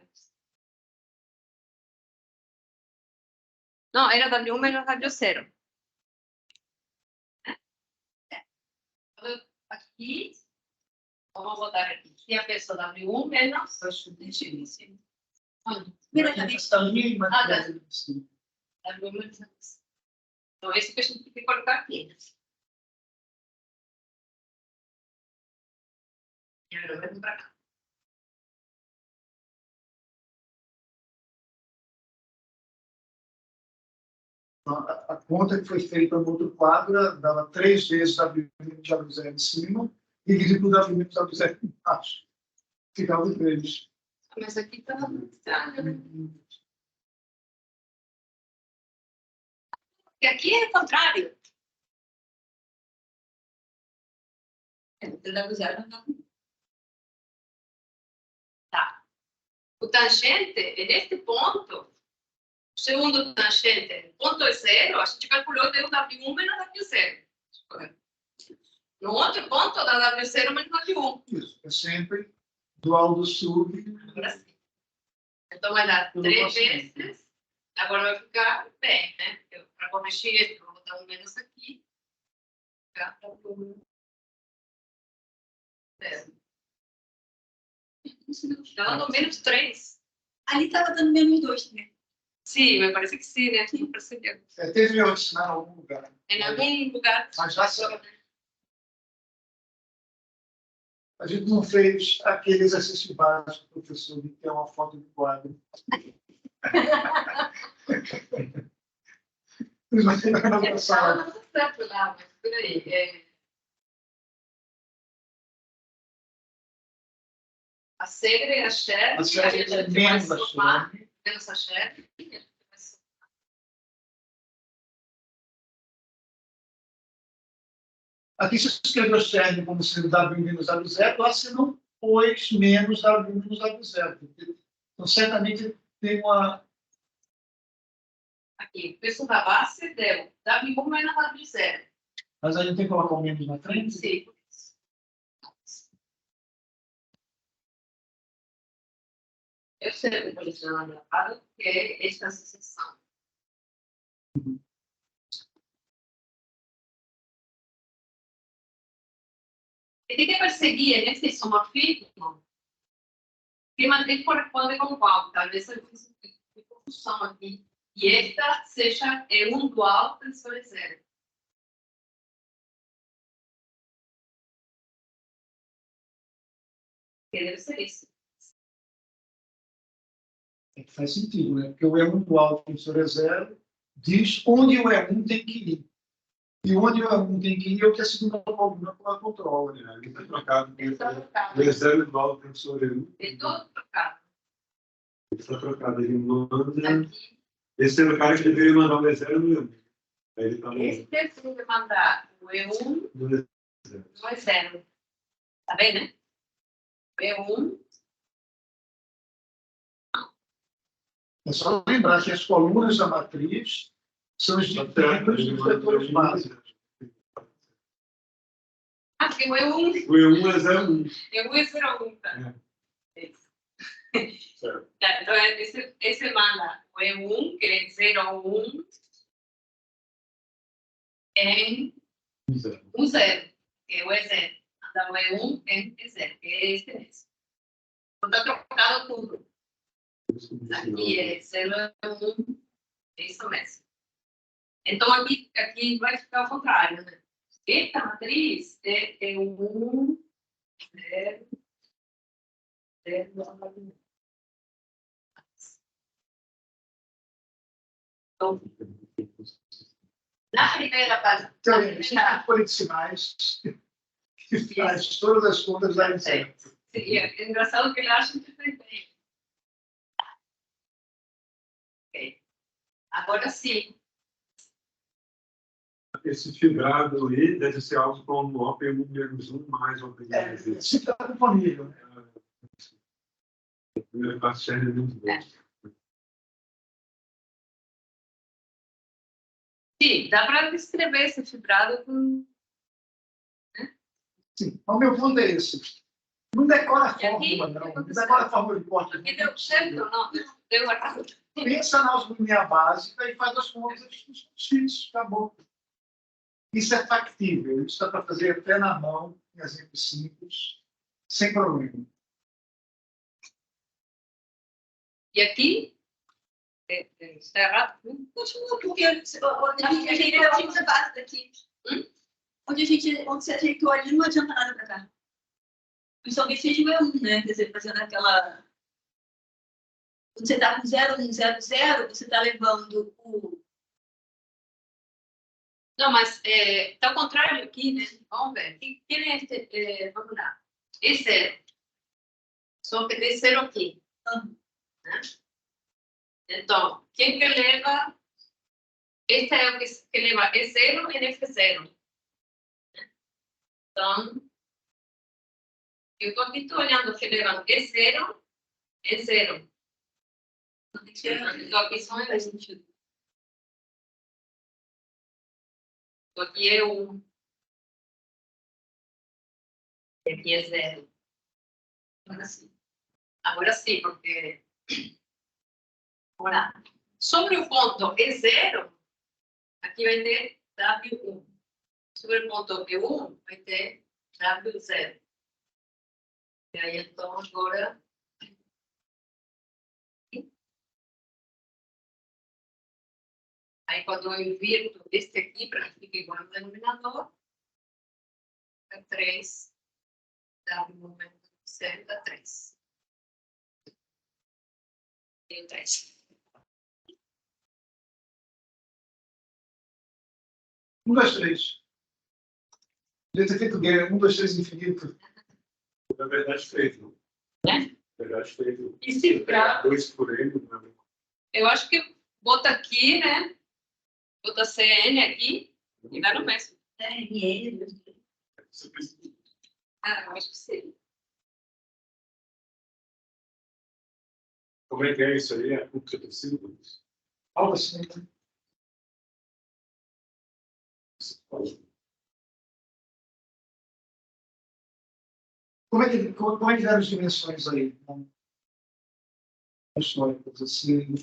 Speaker 2: Não, era W1 menos W0. Aqui, vamos botar aqui. Tinha peso W1 menos...
Speaker 4: Mira, já está ali, mas...
Speaker 2: W1 menos W0. Então, esse que a gente tem que colocar aqui. E agora vai vir para cá.
Speaker 1: A conta que foi feita no outro quadro dava 3 vezes W1 de W0 em cima e dividido por W1 de W0 embaixo. Ficava 3.
Speaker 2: Mas aqui está estranho, né? Porque aqui é o contrário. Tá. O tangente, neste ponto, o segundo tangente, ponto é 0, a gente calculou deu W1 menos W0. No outro ponto, dá W0 menos W1.
Speaker 1: Isso, é sempre dual do sub.
Speaker 2: Agora sim. Então vai dar 3 vezes. Agora vai ficar bem, né? Para corrigir isso, vou botar um menos aqui. Tá? Está dando menos 3.
Speaker 4: Ali estava dando menos 2, né?
Speaker 2: Sim, me parece que sim, né? Não percebeu.
Speaker 1: Teve erro de sinal em algum lugar.
Speaker 2: Em algum lugar.
Speaker 1: Mas já sabe. A gente não fez aquele exercício básico, professor, de ter uma foto do quadro. Mas na outra sala.
Speaker 2: Não está certo lá, mas peraí. A Segre e a Cher.
Speaker 1: A Cher é menos a Cher.
Speaker 2: Menos a Cher.
Speaker 1: Aqui se escreveu Cher como sendo W menos W0, lá você não pôs menos W menos W0. Então, certamente tem uma...
Speaker 2: Aqui, o preço da base deu W1 menos W0.
Speaker 1: Mas a gente tem que colocar o menos na frente?
Speaker 2: Sim, por isso. Eu sempre posiciono a minha parte, que é esta sucessão. E tem que perseguir nesse isomorfismo que mantém corresponde com qual. Talvez eu fiz uma confusão aqui. E esta seja um dual tensor zero. Que deve ser isso.
Speaker 1: Faz sentido, né? Porque o E1 dual tensor é 0 diz onde o E1 tem que ir. E onde o E1 tem que ir é o que a segunda coluna controla.
Speaker 3: Ele está trocado.
Speaker 2: Ele está trocado.
Speaker 3: O E0 igual ao tensor E1.
Speaker 2: É todo trocado.
Speaker 3: Ele está trocado. Ele manda...
Speaker 2: Aqui.
Speaker 3: Esse é o cara que deveria mandar o E0 no E1. Aí ele está
Speaker 2: Esse deve mandar o E1
Speaker 3: no E0.
Speaker 2: no E0. Tá bem, né? E1.
Speaker 1: É só lembrar que as colunas da matriz são os diagramas dos vetores básicos.
Speaker 2: Aqui o E1.
Speaker 3: O E1 é 0,1.
Speaker 2: E1 é 0,1, tá? Isso.
Speaker 3: Certo.
Speaker 2: Tá, então, esse manda o E1, que é 0,1, em
Speaker 3: Zero.
Speaker 2: Um zero, que o E0. Então, E1, E0, que é este mesmo. Então, está trocado tudo. Aqui é 0, E1, é isso mesmo. Então, aqui vai ficar ao contrário, né? Esta matriz é E1, 0, 0, então, na primeira base,
Speaker 1: Então, é politicimais que faz todas as contas darem certo.
Speaker 2: é engraçado que ele acha que foi bem. Ok. Agora sim.
Speaker 3: Esse fibrado aí deve ser algo como OP1 menos 1 mais OP1.
Speaker 1: Se está com família, né?
Speaker 3: A primeira parte é menos 2.
Speaker 2: Sim, dá para descrever esse fibrado com.
Speaker 1: Sim. O meu ponto é esse. Não decora a
Speaker 2: E aqui,
Speaker 1: fórmula, não.
Speaker 2: o que
Speaker 1: Não
Speaker 2: aconteceu?
Speaker 1: decora a fórmula de corte.
Speaker 2: Aqui deu certo? Não, deu errado.
Speaker 1: Pensa na algoritmia básica e faz as contas dos filhos. Acabou. Isso é factível. Isso dá para fazer até na mão, em exemplos simples, sem problema.
Speaker 2: E aqui? Está errado?
Speaker 4: Continua, porque onde a gente ajeitou a base daqui. Onde você ajeitou ali, não adianta nada para cá. Principalmente se tiver um, né? Quer dizer, fazendo aquela. Quando você está com 0, 1, 0, 0, você está levando o.
Speaker 2: Não, mas está ao contrário aqui, né? Vamos ver. Que é este? Vamos lá. E0. Só que tem 0 aqui. Né? Então, quem que leva? Este é o que leva E0 e F0. Então, eu estou aqui olhando que levam E0, E0. Então, aqui são E1. Então, aqui é 1. E aqui é 0. Agora sim, porque... Vamos lá. Sobre o ponto E0, aqui vai ter W1. Sobre o ponto E1, vai ter W0. E aí, então, agora... Aí, quando eu invirto este aqui, para que fique igual ao denominador, é 3, W momento 0 dá 3. Tem 3.
Speaker 1: 1, 2, 3. Podia ter feito guerra. 1, 2, 3 infinito.
Speaker 3: Na verdade, feito.
Speaker 2: Né?
Speaker 3: Na verdade, feito.
Speaker 2: E se pra...
Speaker 3: 2 por N, né?
Speaker 2: Eu acho que bota aqui, né? Bota CN aqui e dá no mesmo. Ah, eu acho que sim.
Speaker 3: Como é que é isso aí? A curva do círculo?
Speaker 1: Algo assim. Como é que eram as dimensões aí? Históricas, assim.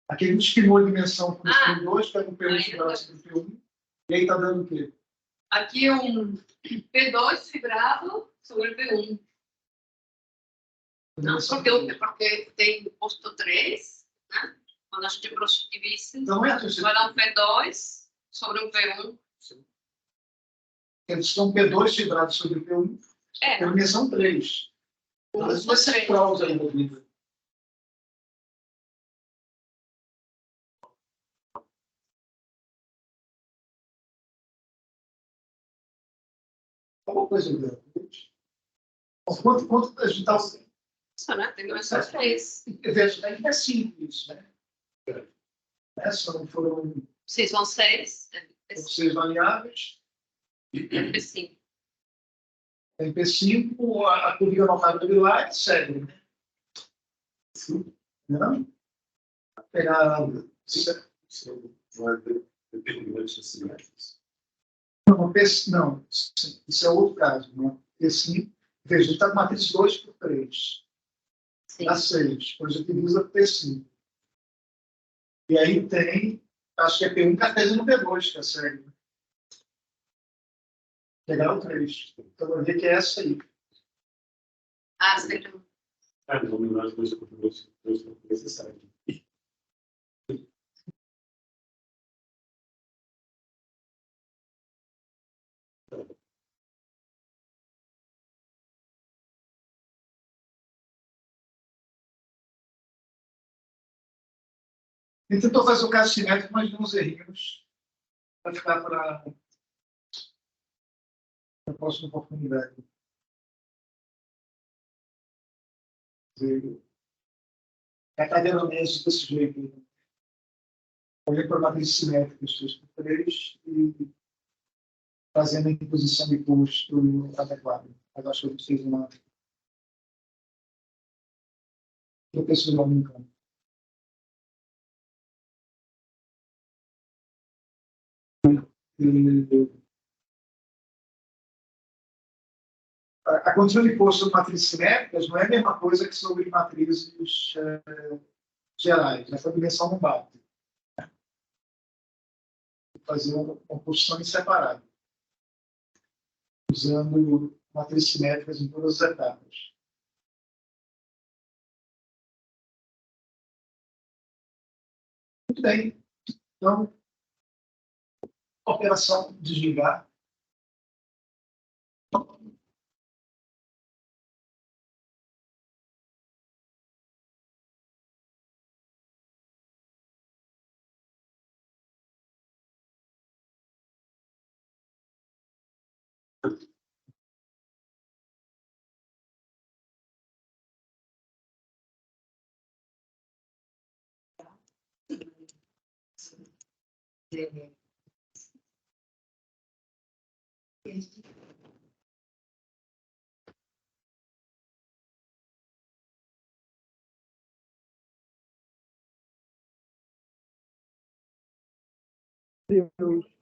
Speaker 1: Aquele estimou a dimensão com o P2, pega o P1 fibrado sobre o P1, e aí está dando o quê?
Speaker 2: Aqui um P2 fibrado sobre o P1. Não, porque tem posto 3, né? Quando a gente positiviza,
Speaker 1: Então, é
Speaker 2: vai dar um P2 sobre um P1.
Speaker 1: Eles estão P2 fibrados sobre o P1, tem dimensão 3. Então, isso vai ser prova envolvida. Alguma coisa quanto a gente está...
Speaker 2: Isso, né? Tem dimensão 3.
Speaker 1: É simples, né? Foram
Speaker 2: Sim, são 6.
Speaker 1: 6 variáveis.
Speaker 2: P5.
Speaker 1: Em P5, a curva notável de lá é sério, né? Não? Pegar... Não, isso é outro caso. Né? P5, veja, está com matriz 2 por 3. Dá 6. Positiviza P5. E aí tem, acho que é P1 cartesiano no P2, que é sério. Pegar o 3. Então, eu vou ver que é essa aí.
Speaker 2: Ah, certo.
Speaker 3: Vamos lá, as coisas necessárias.
Speaker 1: Ele tentou fazer o caso simétrico, mas deu uns errinhos para ficar para a próxima oportunidade. A cadeiramente desse jeito. Olhei para a matriz simétrica 3x3 e fazendo a imposição de custo adequada. Mas acho que a gente fez uma professora no campo. A condição de custo sobre matrizes simétricas não é a mesma coisa que sobre matrizes gerais. Essa dimensão não bate. Fazer uma composição em separado, usando matrizes simétricas em todas as etapas. Muito bem. Então, operação desligar. Deus.